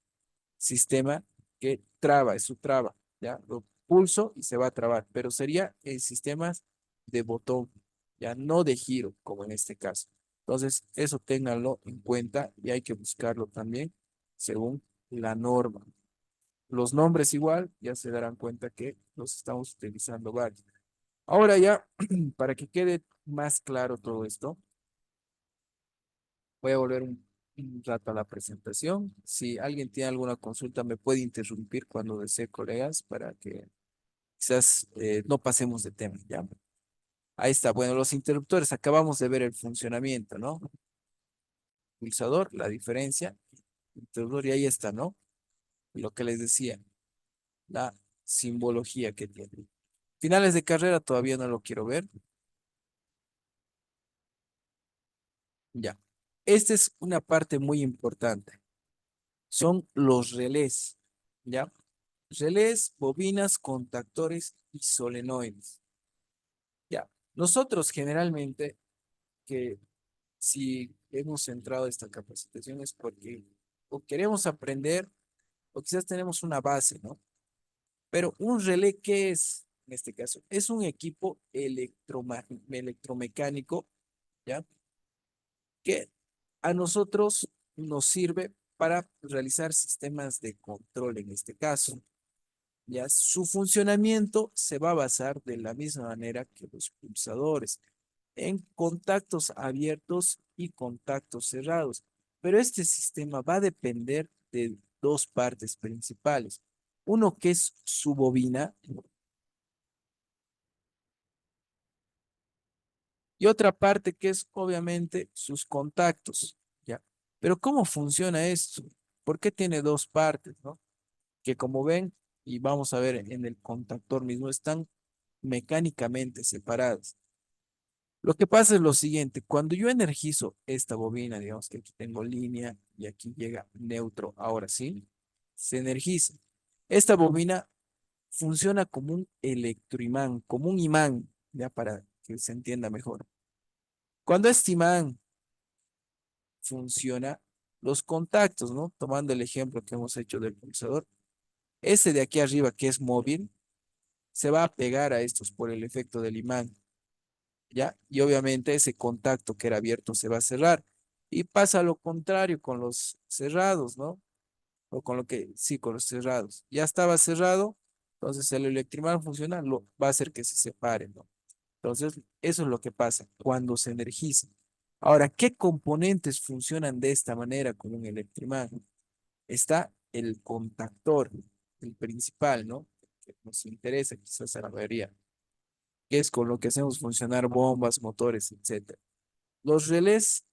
sistema que traba, es su traba, ¿ya? Lo pulso y se va a trabar, pero sería en sistemas de botón, ya no de giro, como en este caso. Entonces, eso ténganlo en cuenta y hay que buscarlo también según la norma. Los nombres igual, ya se darán cuenta que los estamos utilizando varios. Ahora ya, para que quede más claro todo esto, voy a volver un rato a la presentación. Si alguien tiene alguna consulta, me puede interrumpir cuando desee, colegas, para que quizás no pasemos de tema, ¿ya? Ahí está. Bueno, los interruptores, acabamos de ver el funcionamiento, ¿no? Pulsador, la diferencia, interruptor, y ahí está, ¿no? Lo que les decía, la simbología que tiene. Finales de carrera todavía no lo quiero ver. Ya. Esta es una parte muy importante. Son los relés, ¿ya? Relés, bobinas, contactores y solenoides. Ya, nosotros generalmente que si hemos centrado esta capacitación es porque o queremos aprender o quizás tenemos una base, ¿no? Pero un relé, ¿qué es? en este caso, es un equipo electromecánico, ¿ya? Que a nosotros nos sirve para realizar sistemas de control en este caso. Ya su funcionamiento se va a basar de la misma manera que los pulsadores, en contactos abiertos y contactos cerrados. Pero este sistema va a depender de dos partes principales. Uno que es su bobina y otra parte que es obviamente sus contactos, ¿ya? Pero ¿cómo funciona esto? ¿Por qué tiene dos partes, no? Que como ven, y vamos a ver en el contactor mismo, están mecánicamente separadas. Lo que pasa es lo siguiente, cuando yo energizo esta bobina, digamos que aquí tengo línea y aquí llega neutro, ahora sí, se energiza. Esta bobina funciona como un electroimán, como un imán, ya para que se entienda mejor. Cuando este imán funciona, los contactos, ¿no? Tomando el ejemplo que hemos hecho del pulsador, este de aquí arriba que es móvil, se va a pegar a estos por el efecto del imán. ¿Ya? Y obviamente ese contacto que era abierto se va a cerrar. Y pasa lo contrario con los cerrados, ¿no? O con lo que, sí, con los cerrados. Ya estaba cerrado, entonces el electroimán funciona, va a hacer que se separe, ¿no? Entonces, eso es lo que pasa cuando se energiza. Ahora, ¿qué componentes funcionan de esta manera con un electroimán? Está el contactor, el principal, ¿no? Que nos interesa quizás a la mayoría, que es con lo que hacemos funcionar bombas, motores, etcétera. Los relés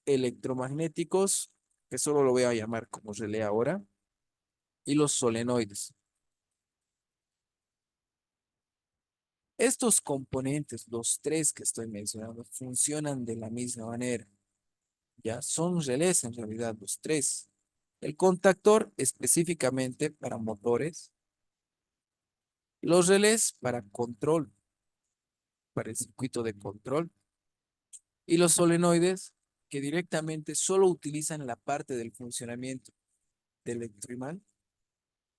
electromagnéticos, que solo lo voy a llamar como relé ahora, y los solenoides. Estos componentes, los tres que estoy mencionando, funcionan de la misma manera. Ya son relés en realidad los tres. El contactor específicamente para motores, los relés para control, para el circuito de control, y los solenoides que directamente solo utilizan la parte del funcionamiento del electroimán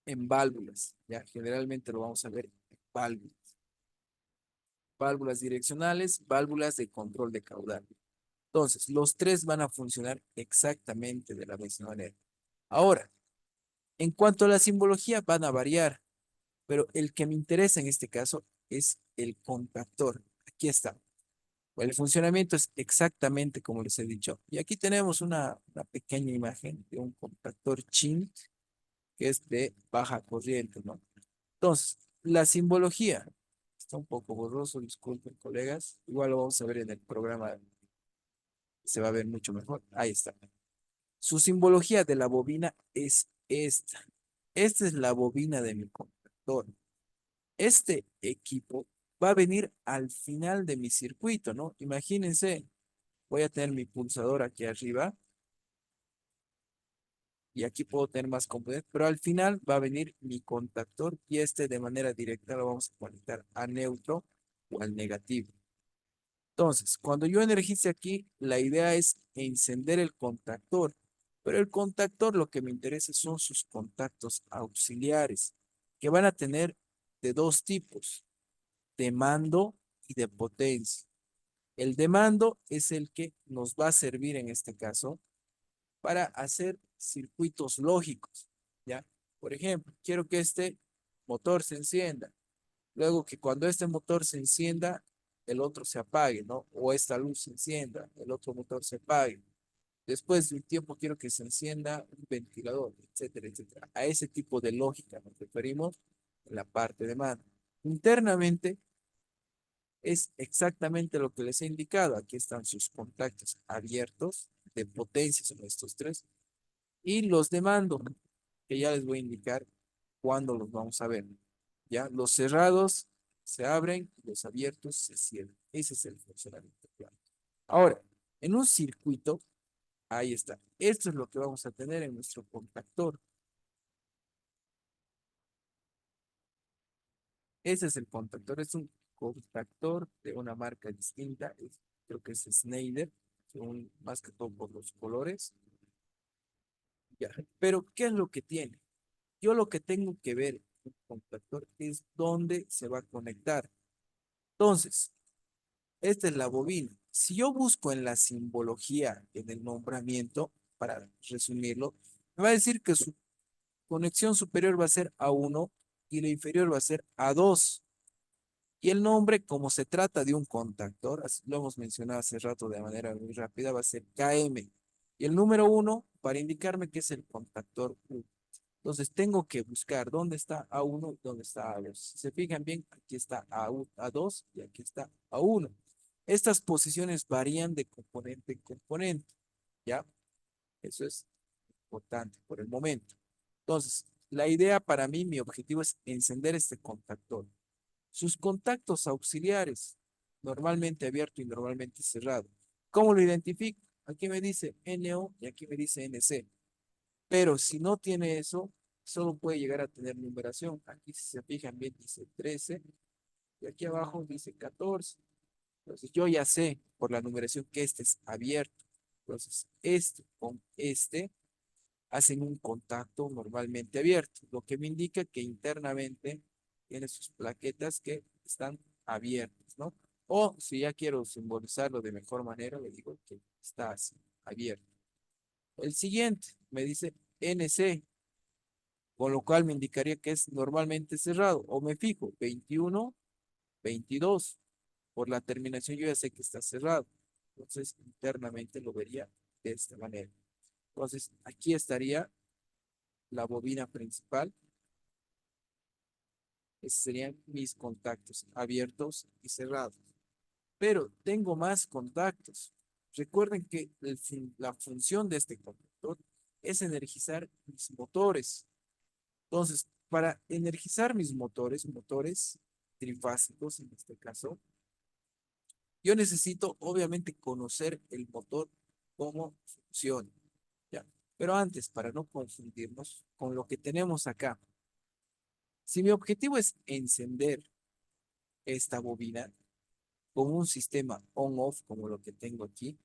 en válvulas, ya generalmente lo vamos a ver en válvulas, válvulas direccionales, válvulas de control de caudal. Entonces, los tres van a funcionar exactamente de la misma manera. Ahora, en cuanto a la simbología, van a variar, pero el que me interesa en este caso es el contactor. Aquí está. El funcionamiento es exactamente como les he dicho. Y aquí tenemos una pequeña imagen de un contactor chin que es de baja corriente, ¿no? Entonces, la simbología está un poco borroso, disculpen, colegas. Igual lo vamos a ver en el programa, se va a ver mucho mejor. Ahí está. Su simbología de la bobina es esta. Esta es la bobina de mi contactor. Este equipo va a venir al final de mi circuito, ¿no? Imagínense, voy a tener mi pulsador aquí arriba y aquí puedo tener más componentes, pero al final va a venir mi contactor y este de manera directa lo vamos a conectar a neutro o al negativo. Entonces, cuando yo energice aquí, la idea es encender el contactor, pero el contactor lo que me interesa son sus contactos auxiliares, que van a tener de dos tipos, de mando y de potencia. El de mando es el que nos va a servir en este caso para hacer circuitos lógicos, ¿ya? Por ejemplo, quiero que este motor se encienda, luego que cuando este motor se encienda, el otro se apague, ¿no? O esta luz se encienda, el otro motor se apague. Después de un tiempo quiero que se encienda un ventilador, etcétera, etcétera. A ese tipo de lógica nos referimos en la parte de mando. Internamente es exactamente lo que les he indicado. Aquí están sus contactos abiertos de potencia, son estos tres. Y los de mando, que ya les voy a indicar cuándo los vamos a ver. Ya, los cerrados se abren, los abiertos se cierran. Ese es el funcionamiento claro. Ahora, en un circuito, ahí está. Esto es lo que vamos a tener en nuestro contactor. Ese es el contactor. Es un contactor de una marca distinta. Creo que es Schneider, más que todo por los colores. Ya. Pero, ¿qué es lo que tiene? Yo lo que tengo que ver un contactor es donde se va a conectar. Entonces, esta es la bobina. Si yo busco en la simbología, en el nombramiento, para resumirlo, me va a decir que su conexión superior va a ser A1 y la inferior va a ser A2. Y el nombre, como se trata de un contactor, así lo hemos mencionado hace rato de manera muy rápida, va a ser KM. Y el número 1 para indicarme que es el contactor U. Entonces tengo que buscar dónde está A1 y dónde está A2. Si se fijan bien, aquí está A2 y aquí está A1. Estas posiciones varían de componente en componente, ¿ya? Eso es importante por el momento. Entonces, la idea para mí, mi objetivo es encender este contactor. Sus contactos auxiliares, normalmente abierto y normalmente cerrado. ¿Cómo lo identifico? Aquí me dice NO y aquí me dice NC. Pero si no tiene eso, solo puede llegar a tener numeración. Aquí si se fijan bien dice 13 y aquí abajo dice 14. Entonces yo ya sé por la numeración que este es abierto. Entonces este con este hacen un contacto normalmente abierto, lo que me indica que internamente tiene sus plaquetas que están abiertas, ¿no? O si ya quiero simbolizarlo de mejor manera, le digo que está así, abierto. El siguiente me dice NC, con lo cual me indicaría que es normalmente cerrado. O me fijo, 21, 22. Por la terminación yo ya sé que está cerrado. Entonces, internamente lo vería de esta manera. Entonces, aquí estaría la bobina principal. Esos serían mis contactos abiertos y cerrados. Pero tengo más contactos. Recuerden que la función de este conductor es energizar mis motores. Entonces, para energizar mis motores trifásicos en este caso, yo necesito obviamente conocer el motor, cómo funciona. ¿Ya? Pero antes, para no confundirnos con lo que tenemos acá, si mi objetivo es encender esta bobina con un sistema on-off como lo que tengo aquí,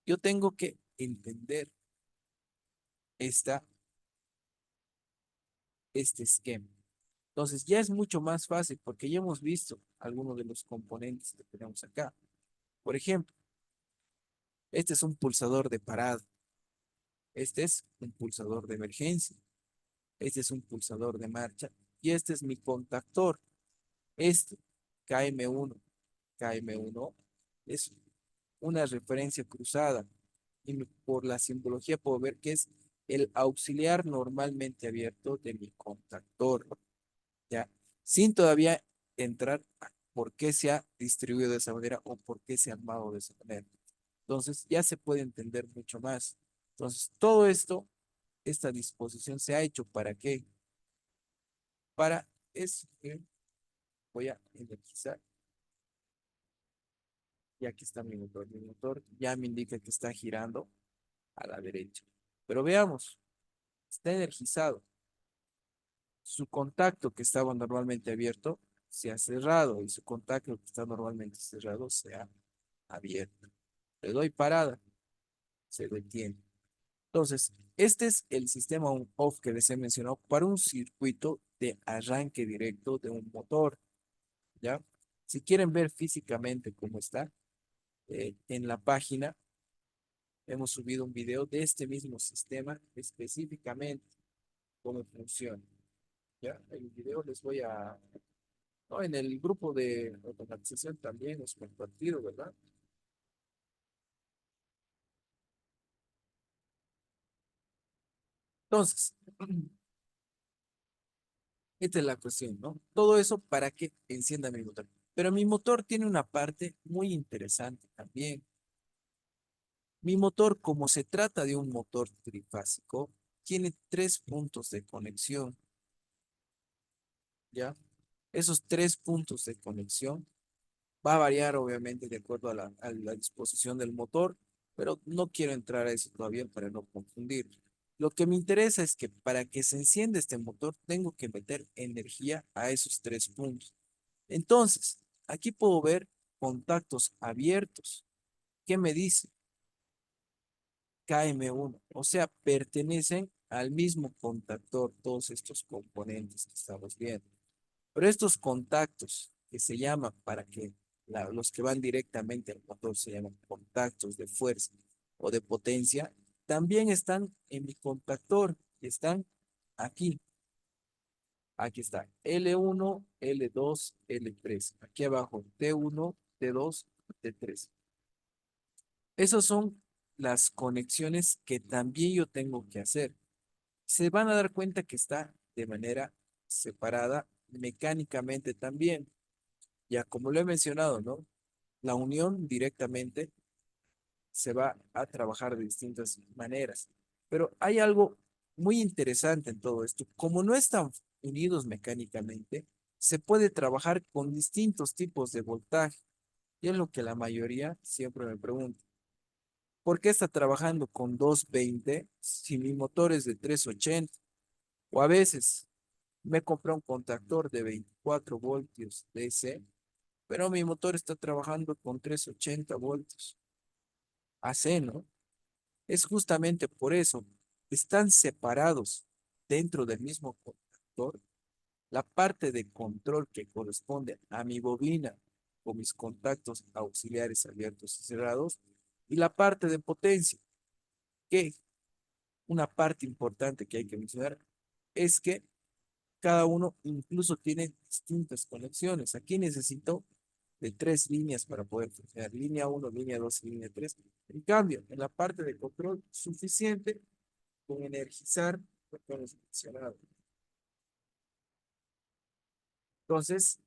yo tengo que entender esta, este esquema. Entonces ya es mucho más fácil porque ya hemos visto algunos de los componentes que tenemos acá. Por ejemplo, este es un pulsador de parado, este es un pulsador de emergencia, este es un pulsador de marcha y este es mi contactor. Este KM1, KM1 es una referencia cruzada y por la simbología puedo ver que es el auxiliar normalmente abierto de mi contactor, ¿ya? Sin todavía entrar a por qué se ha distribuido de esa manera o por qué se ha armado de esa manera. Entonces ya se puede entender mucho más. Entonces todo esto, esta disposición se ha hecho ¿para qué? Para eso que voy a energizar. Y aquí está mi motor. Mi motor ya me indica que está girando a la derecha. Pero veamos, está energizado. Su contacto que estaba normalmente abierto se ha cerrado y su contacto que está normalmente cerrado se ha abierto. Le doy parada, se detiene. Entonces, este es el sistema on-off que les he mencionado para un circuito de arranque directo de un motor, ¿ya? Si quieren ver físicamente cómo está, en la página hemos subido un video de este mismo sistema específicamente cómo funciona. ¿Ya? El video les voy a... No, en el grupo de automatización también hemos compartido, ¿verdad? Entonces, esta es la cuestión, ¿no? Todo eso para que encienda mi motor. Pero mi motor tiene una parte muy interesante también. Mi motor, como se trata de un motor trifásico, tiene tres puntos de conexión, ¿ya? Esos tres puntos de conexión va a variar obviamente de acuerdo a la disposición del motor, pero no quiero entrar a eso todavía para no confundir. Lo que me interesa es que para que se encienda este motor, tengo que meter energía a esos tres puntos. Entonces, aquí puedo ver contactos abiertos. ¿Qué me dice? KM1, o sea, pertenecen al mismo contactor todos estos componentes que estamos viendo. Pero estos contactos que se llaman para que los que van directamente al motor se llaman contactos de fuerza o de potencia, también están en mi contactor, que están aquí. Aquí está L1, L2, L3. Aquí abajo T1, T2, T3. Esas son las conexiones que también yo tengo que hacer. Se van a dar cuenta que está de manera separada mecánicamente también. Ya como lo he mencionado, ¿no? La unión directamente se va a trabajar de distintas maneras. Pero hay algo muy interesante en todo esto. Como no están unidos mecánicamente, se puede trabajar con distintos tipos de voltaje. Y es lo que la mayoría siempre me pregunta. ¿Por qué está trabajando con 220 si mi motor es de 380? O a veces me compré un contactor de 24 voltios DC, pero mi motor está trabajando con 380 voltios AC, ¿no? Es justamente por eso, están separados dentro del mismo contactor la parte de control que corresponde a mi bobina o mis contactos auxiliares abiertos y cerrados y la parte de potencia, que una parte importante que hay que mencionar es que cada uno incluso tiene distintas conexiones. Aquí necesito de 3 líneas para poder funcionar. Línea 1, línea 2 y línea 3. En cambio, en la parte de control, suficiente con energizar botones mencionados. Entonces,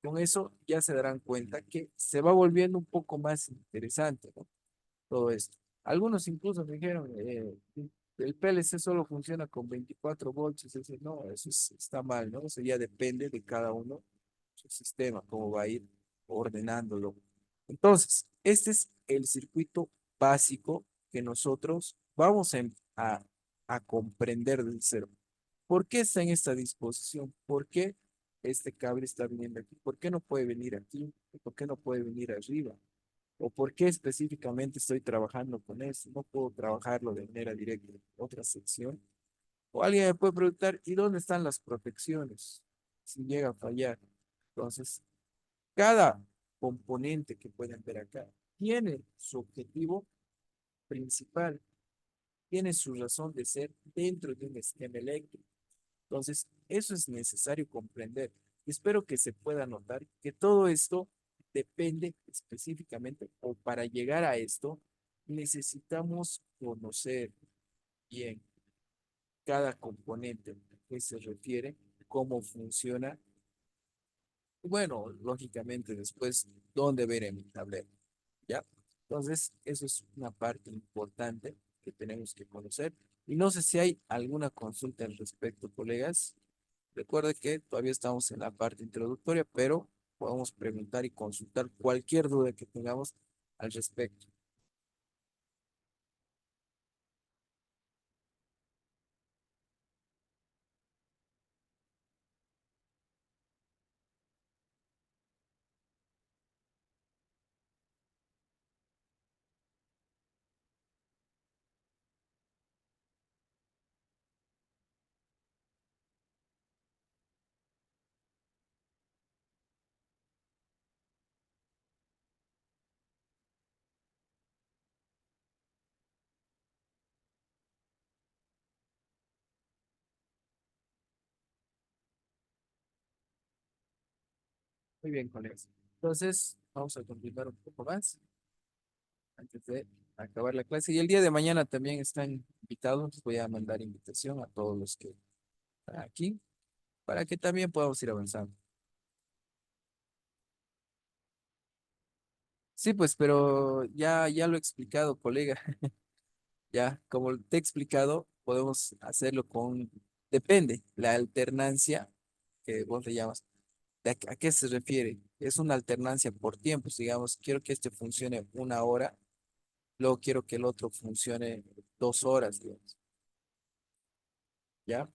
con eso ya se darán cuenta que se va volviendo un poco más interesante, ¿no? Todo esto. Algunos incluso me dijeron, el PLC solo funciona con 24 volts. Es decir, no, está mal, ¿no? Eso ya depende de cada uno, su sistema, cómo va a ir ordenándolo. Entonces, este es el circuito básico que nosotros vamos a comprender del cero. ¿Por qué está en esta disposición? ¿Por qué este cable está viniendo aquí? ¿Por qué no puede venir aquí? ¿Por qué no puede venir arriba? ¿O por qué específicamente estoy trabajando con eso? No puedo trabajarlo de manera directa en otra sección. O alguien me puede preguntar, ¿y dónde están las protecciones? Si llega a fallar. Entonces, cada componente que pueden ver acá tiene su objetivo principal, tiene su razón de ser dentro de un esquema eléctrico. Entonces, eso es necesario comprender. Espero que se pueda notar que todo esto depende específicamente, o para llegar a esto, necesitamos conocer bien cada componente a qué se refiere, cómo funciona. Y bueno, lógicamente después, dónde ver en mi tablero. ¿Ya? Entonces, eso es una parte importante que tenemos que conocer. Y no sé si hay alguna consulta al respecto, colegas. Recuerde que todavía estamos en la parte introductoria, pero podemos preguntar y consultar cualquier duda que tengamos al respecto. Muy bien, colegas. Entonces, vamos a continuar un poco más antes de acabar la clase. Y el día de mañana también están invitados. Voy a mandar invitación a todos los que están aquí para que también podamos ir avanzando. Sí, pues, pero ya lo he explicado, colega. Ya, como te he explicado, podemos hacerlo con, depende, la alternancia que vos le llamas. ¿A qué se refiere? Es una alternancia por tiempos, digamos, quiero que este funcione 1 hora, luego quiero que el otro funcione 2 horas, digamos, ¿ya?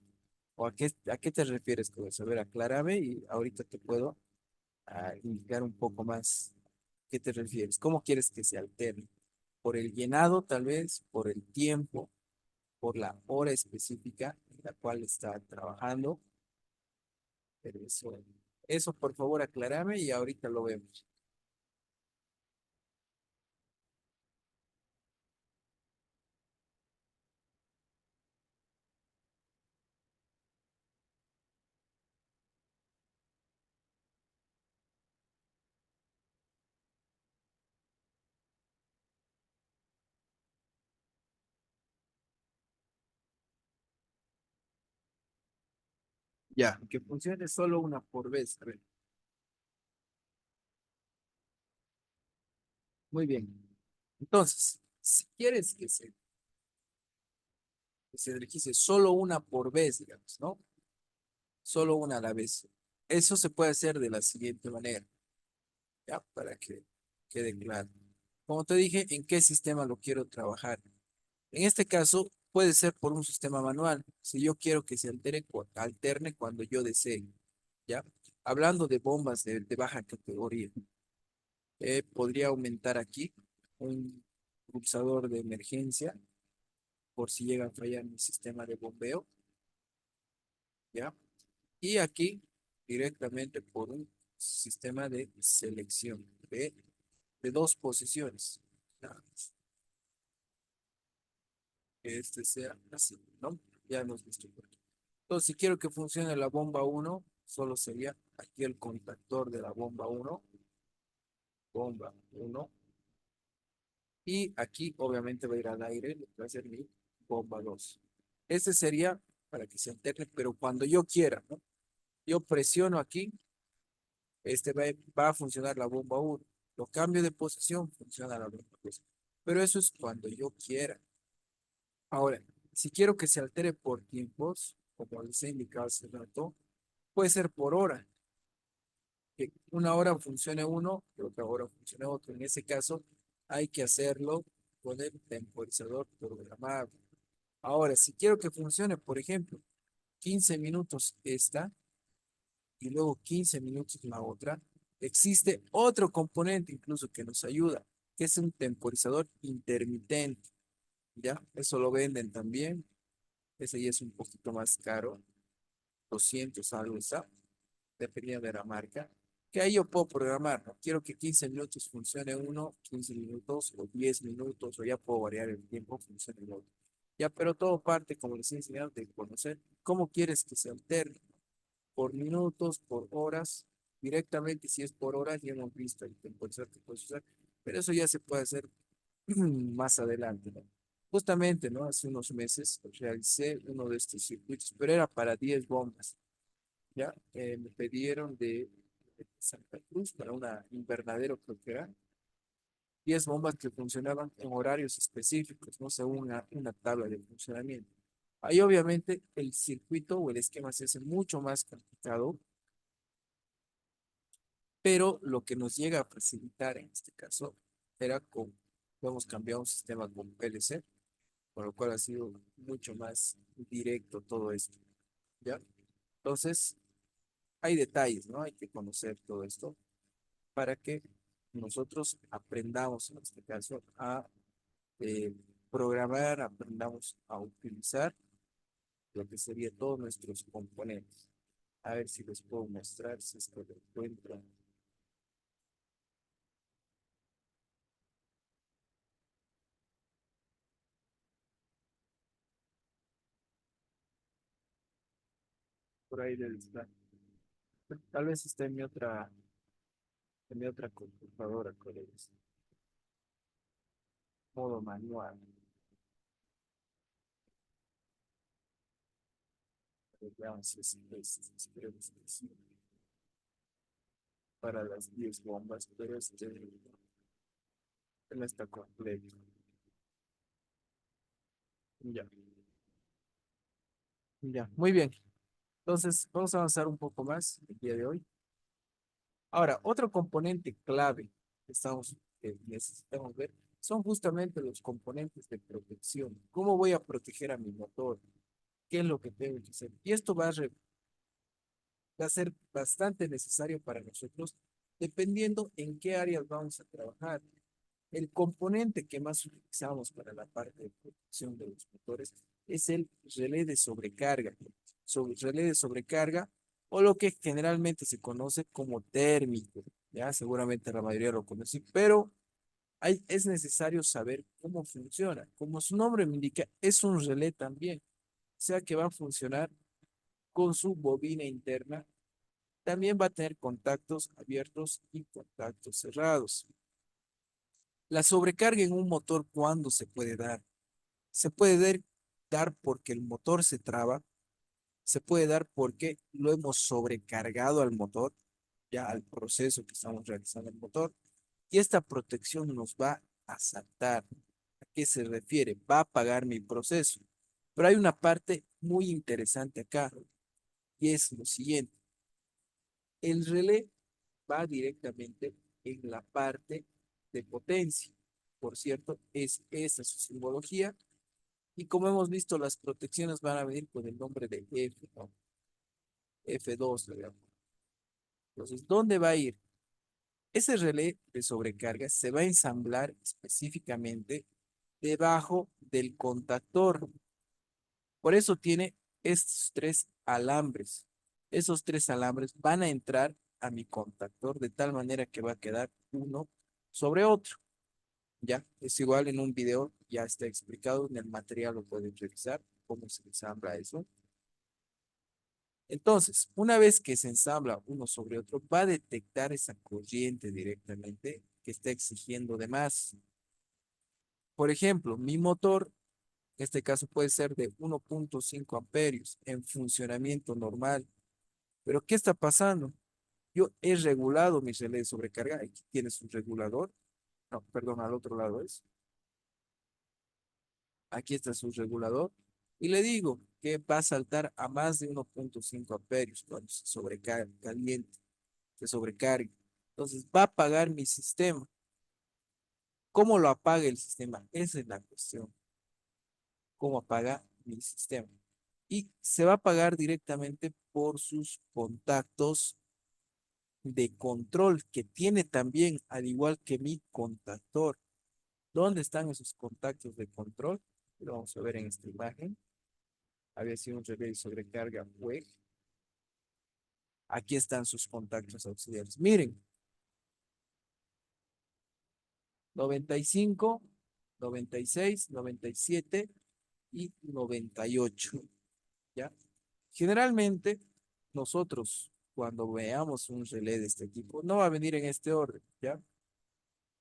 ¿O a qué te refieres con eso? A ver, aclárame y ahorita te puedo indicar un poco más. ¿Qué te refieres? ¿Cómo quieres que se alterne? ¿Por el llenado, tal vez? ¿Por el tiempo? por la hora específica en la cual está trabajando. Pero eso por favor aclárame y ahorita lo vemos. Ya, que funcione solo una por vez. A ver, muy bien. Entonces, si quieres que se energice solo una por vez, digamos, ¿no? Solo una a la vez. Eso se puede hacer de la siguiente manera, ¿ya? Para que quede claro. Como te dije, ¿en qué sistema lo quiero trabajar? En este caso, puede ser por un sistema manual. Si yo quiero que se alterne cuando yo desee, ¿ya? Hablando de bombas de baja categoría, podría aumentar aquí un pulsador de emergencia por si llega a fallar mi sistema de bombeo, ¿ya? Y aquí directamente por un sistema de selección de dos posiciones. ¿Ya? Que este sea así, ¿no? Ya hemos visto por aquí. Entonces, si quiero que funcione la bomba uno solo sería aquí el contactor de la bomba uno y aquí obviamente va a ir al aire, lo que va a ser mi bomba 2. Este sería para que se alterne, pero cuando yo quiera, ¿no? Yo presiono aquí, va a funcionar la bomba uno. Lo cambio de posición, funciona la bomba 2. Pero eso es cuando yo quiera. Ahora, si quiero que se altere por tiempos, como les he indicado hace rato, puede ser por hora, que una hora funcione uno y otra hora funcione otro. En ese caso, hay que hacerlo con el temporizador programado. Ahora, si quiero que funcione, por ejemplo, 15 minutos esta y luego 15 minutos la otra, existe otro componente incluso que nos ayuda, que es un temporizador intermitente, ¿ya? Eso lo venden también. Ese ya es un poquito más caro, 200 algo está, dependiendo de la marca. Que ahí yo puedo programar, ¿no? Quiero que 15 minutos funcione uno, 15 minutos o 10 minutos, o ya puedo variar el tiempo, funcione el otro. Ya, pero todo parte, como les he enseñado, de conocer cómo quieres que se alterne, por minutos, por horas, directamente, si es por horas, ya hemos visto el temporizador que puedes usar, pero eso ya se puede hacer más adelante, ¿no? Justamente, ¿no? Hace unos meses realicé uno de estos circuitos, pero era para 10 bombas, ¿ya? Me pidieron de Santa Cruz para una invernadero, creo que era, 10 bombas que funcionaban en horarios específicos, no según una tabla de funcionamiento. Ahí obviamente el circuito o el esquema se hace mucho más complicado, pero lo que nos llega a facilitar en este caso era hemos cambiado un sistema con PLC, con lo cual ha sido mucho más directo todo esto, ¿ya? Entonces, hay detalles, ¿no? Hay que conocer todo esto para que nosotros aprendamos, en este caso, a eh, programar, aprendamos a utilizar lo que sería todos nuestros componentes. A ver si les puedo mostrar, si es que lo encuentro por ahí del estar. Tal vez esté en mi otra computadora, colegas. Modo manual. Veamos si esperemos que sí, para las 10 bombas, pero no está completo. Ya, ya, muy bien. Entonces, vamos a avanzar un poco más el día de hoy. Ahora, otro componente clave que necesitamos ver son justamente los componentes de protección. ¿Cómo voy a proteger a mi motor? ¿Qué es lo que tengo que hacer? Y esto va a ser bastante necesario para nosotros, dependiendo en qué áreas vamos a trabajar. El componente que más utilizamos para la parte de protección de los motores es el relé de sobrecarga. Relé de sobrecarga o lo que generalmente se conoce como térmico. Ya seguramente la mayoría lo conoce, pero es necesario saber cómo funciona. Como su nombre me indica, es un relé también. O sea que va a funcionar con su bobina interna. También va a tener contactos abiertos y contactos cerrados. La sobrecarga en un motor, ¿cuándo se puede dar? Se puede dar porque el motor se traba, se puede dar porque lo hemos sobrecargado al motor, ya al proceso que estamos realizando el motor, y esta protección nos va a saltar. ¿A qué se refiere? Va a apagar mi proceso. Pero hay una parte muy interesante acá, y es lo siguiente. El relé va directamente en la parte de potencia. Por cierto, es esa su simbología. Y como hemos visto, las protecciones van a venir con el nombre de F, ¿no? F2, digamos. Entonces, ¿dónde va a ir? Ese relé de sobrecarga se va a ensamblar específicamente debajo del contactor. Por eso tiene estos tres alambres. Esos tres alambres van a entrar a mi contactor de tal manera que va a quedar uno sobre otro. Ya, es igual en un video, ya está explicado en el material, lo pueden revisar cómo se ensambla eso. Entonces, una vez que se ensambla uno sobre otro, va a detectar esa corriente directamente que está exigiendo de más. Por ejemplo, mi motor, en este caso puede ser de 1.5 amperios en funcionamiento normal. Pero ¿qué está pasando? Yo he regulado mi relé de sobrecarga. Aquí tienes un regulador. No, perdón, al otro lado es. Aquí está su regulador. Y le digo que va a saltar a más de 1.5 amperios cuando se sobrecarga, caliente, se sobrecargue. Entonces va a apagar mi sistema. ¿Cómo lo apaga el sistema? Esa es la cuestión. ¿Cómo apaga mi sistema? Y se va a apagar directamente por sus contactos de control que tiene también, al igual que mi contactor. ¿Dónde están esos contactos de control? Lo vamos a ver en esta imagen. Había sido un relé de sobrecarga web. Aquí están sus contactos auxiliares. Miren, 95, 96, 97 y 98. ¿Ya? Generalmente, nosotros, cuando veamos un relé de este tipo, no va a venir en este orden, ¿ya?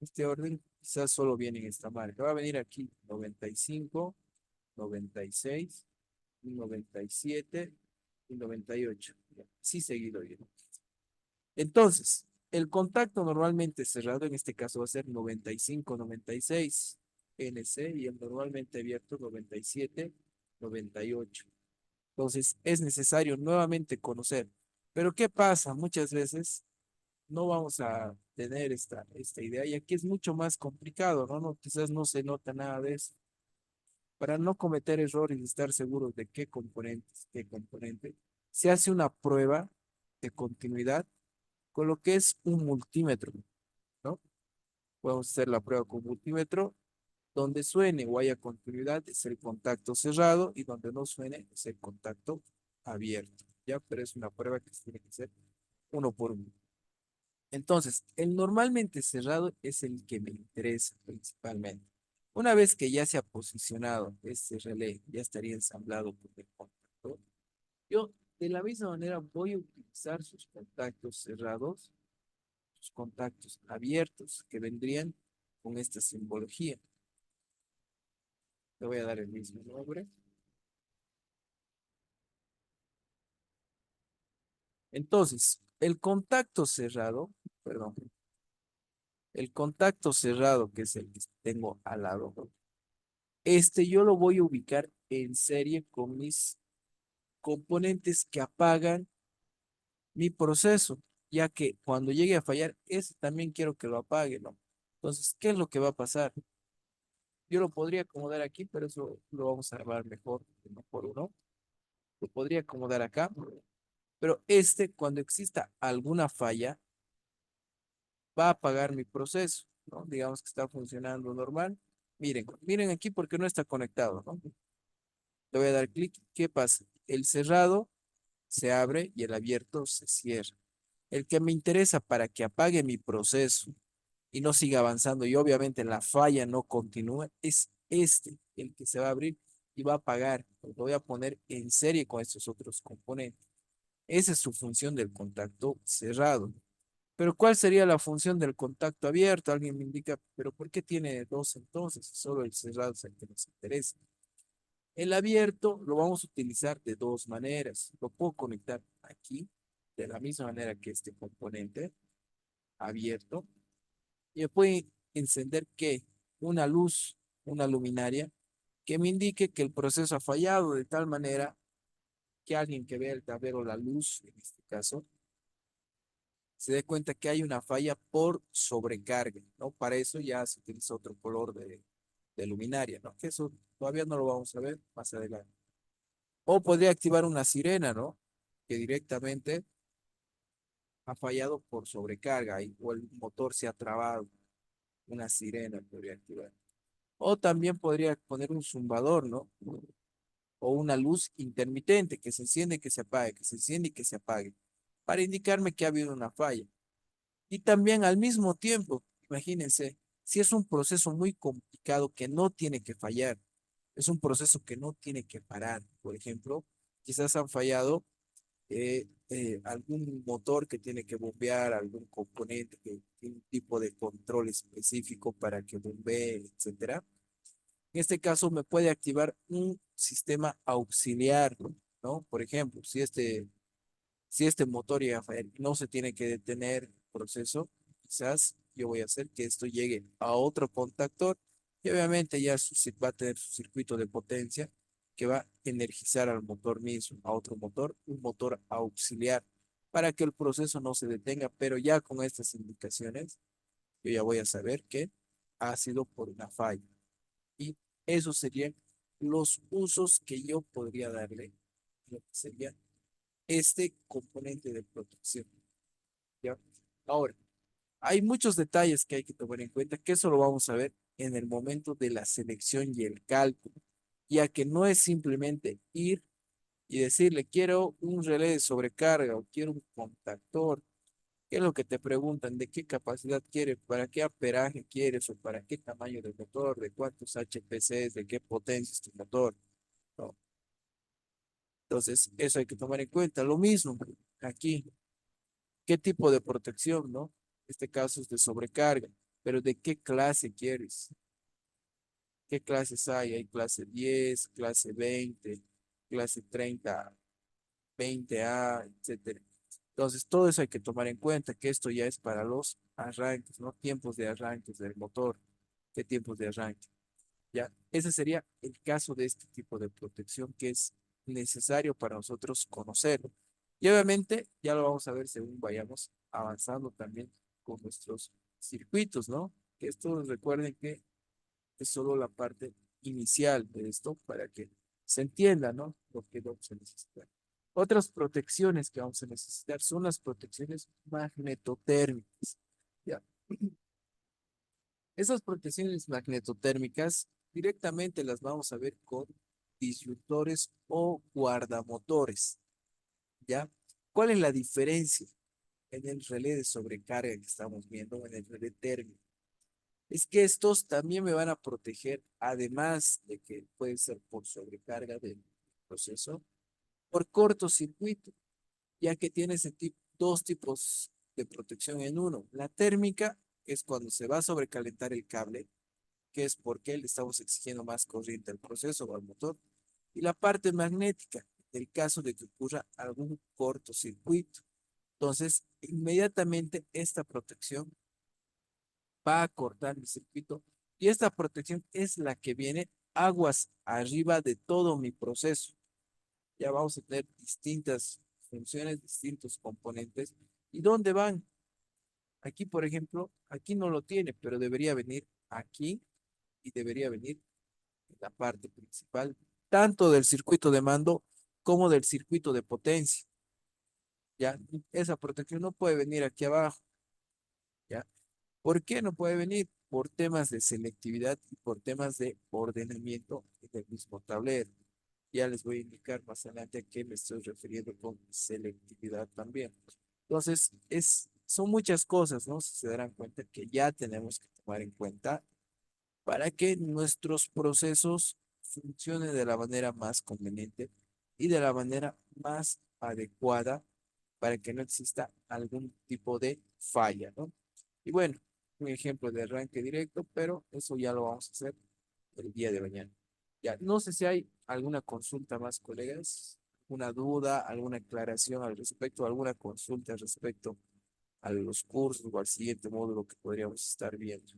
Este orden quizás solo viene en esta marca. Va a venir aquí 95, 96, 97 y 98. Sí, seguido bien. Entonces, el contacto normalmente cerrado en este caso va a ser 95, 96 NC y el normalmente abierto 97, 98. Entonces, es necesario nuevamente conocer. Pero ¿qué pasa? Muchas veces no vamos a tener esta idea y aquí es mucho más complicado, ¿no? No, quizás no se nota nada de eso. Para no cometer errores y estar seguros de qué componente, se hace una prueba de continuidad con lo que es un multímetro, ¿no? Podemos hacer la prueba con multímetro. Donde suene o haya continuidad es el contacto cerrado y donde no suene es el contacto abierto, ¿ya? Pero es una prueba que tiene que ser uno por uno. Entonces, el normalmente cerrado es el que me interesa principalmente. Una vez que ya se ha posicionado este relé, ya estaría ensamblado por el contactor. Yo, de la misma manera, voy a utilizar sus contactos cerrados, sus contactos abiertos, que vendrían con esta simbología. Le voy a dar el mismo nombre. Entonces, el contacto cerrado, perdón, el contacto cerrado, que es el que tengo al lado, ¿no? Este yo lo voy a ubicar en serie con mis componentes que apagan mi proceso, ya que cuando llegue a fallar, ese también quiero que lo apague, ¿no? Entonces, ¿qué es lo que va a pasar? Yo lo podría acomodar aquí, pero eso lo vamos a grabar mejor, uno por uno. Lo podría acomodar acá, pero este, cuando exista alguna falla, va a apagar mi proceso, ¿no? Digamos que está funcionando normal. Miren, miren aquí porque no está conectado, ¿no? Le voy a dar clic. ¿Qué pasa? El cerrado se abre y el abierto se cierra. El que me interesa para que apague mi proceso y no siga avanzando y obviamente la falla no continúe es este, el que se va a abrir y va a apagar. Lo voy a poner en serie con estos otros componentes. Esa es su función del contacto cerrado. Pero ¿cuál sería la función del contacto abierto? Alguien me indica, pero ¿por qué tiene dos entonces? Solo el cerrado es el que nos interesa. El abierto lo vamos a utilizar de dos maneras. Lo puedo conectar aquí, de la misma manera que este componente abierto. Y me puede encender que una luz, una luminaria, que me indique que el proceso ha fallado de tal manera que alguien que vea el tablero, la luz, en este caso, se dé cuenta que hay una falla por sobrecarga, ¿no? Para eso ya se utiliza otro color de luminaria, ¿no? Que eso todavía no lo vamos a ver más adelante. O podría activar una sirena, ¿no? Que directamente ha fallado por sobrecarga o el motor se ha trabado. Una sirena podría activar. O también podría poner un zumbador, ¿no? O una luz intermitente que se enciende y que se apague, que se enciende y que se apague, para indicarme que ha habido una falla. Y también al mismo tiempo, imagínense, si es un proceso muy complicado que no tiene que fallar, es un proceso que no tiene que parar. Por ejemplo, quizás han fallado algún motor que tiene que bombear, algún componente que tiene un tipo de control específico para que bombee, etcétera. En este caso me puede activar un sistema auxiliar, ¿no? Por ejemplo, si este motor llega a fallar, no se tiene que detener el proceso, quizás yo voy a hacer que esto llegue a otro contactor y obviamente ya va a tener su circuito de potencia que va a energizar al motor mismo, a otro motor, un motor auxiliar, para que el proceso no se detenga, pero ya con estas indicaciones, yo ya voy a saber que ha sido por una falla. Y esos serían los usos que yo podría darle a lo que sería este componente de protección. ¿Ya? Ahora, hay muchos detalles que hay que tomar en cuenta, que eso lo vamos a ver en el momento de la selección y el cálculo, ya que no es simplemente ir y decirle, quiero un relé de sobrecarga o quiero un contactor. ¿Qué es lo que te preguntan? ¿De qué capacidad quieres? ¿Para qué amperaje quieres? ¿O para qué tamaño del motor? ¿De cuántos HPCs? ¿De qué potencia es tu motor? ¿No? Entonces, eso hay que tomar en cuenta. Lo mismo aquí. ¿Qué tipo de protección, no? Este caso es de sobrecarga, pero ¿de qué clase quieres? ¿Qué clases hay? Hay clase 10, clase 20, clase 30, 20A, etcétera. Entonces, todo eso hay que tomar en cuenta, que esto ya es para los arranques, ¿no? Tiempos de arranques del motor. ¿Qué tiempos de arranque? Ya, ese sería el caso de este tipo de protección que es necesario para nosotros conocer. Y obviamente ya lo vamos a ver según vayamos avanzando también con nuestros circuitos, ¿no? Que esto recuerden que es solo la parte inicial de esto para que se entienda, ¿no? Lo que vamos a necesitar. Otras protecciones que vamos a necesitar son las protecciones magnetotérmicas. ¿Ya? Esas protecciones magnetotérmicas directamente las vamos a ver con disyuntores o guardamotores, ¿ya? ¿Cuál es la diferencia en el relé de sobrecarga que estamos viendo, en el relé térmico? Es que estos también me van a proteger, además de que puede ser por sobrecarga del proceso, por cortocircuito, ya que tiene dos tipos de protección en uno. La térmica es cuando se va a sobrecalentar el cable, que es porque le estamos exigiendo más corriente al proceso o al motor. Y la parte magnética, en el caso de que ocurra algún cortocircuito. Entonces, inmediatamente esta protección va a cortar el circuito y esta protección es la que viene aguas arriba de todo mi proceso. Ya vamos a tener distintas funciones, distintos componentes. ¿Y dónde van? Aquí, por ejemplo, aquí no lo tiene, pero debería venir aquí y debería venir la parte principal, tanto del circuito de mando como del circuito de potencia. ¿Ya? Esa protección no puede venir aquí abajo. ¿Ya? ¿Por qué no puede venir? Por temas de selectividad y por temas de ordenamiento del mismo tablero. Ya les voy a indicar más adelante a qué me estoy refiriendo con selectividad también. Entonces, son muchas cosas, ¿no? Si se darán cuenta que ya tenemos que tomar en cuenta para que nuestros procesos funcionen de la manera más conveniente y de la manera más adecuada para que no exista algún tipo de falla, ¿no? Y bueno, un ejemplo de arranque directo, pero eso ya lo vamos a hacer el día de mañana. Ya, no sé si hay alguna consulta más, colegas, una duda, alguna aclaración al respecto, alguna consulta respecto a los cursos o al siguiente módulo que podríamos estar viendo.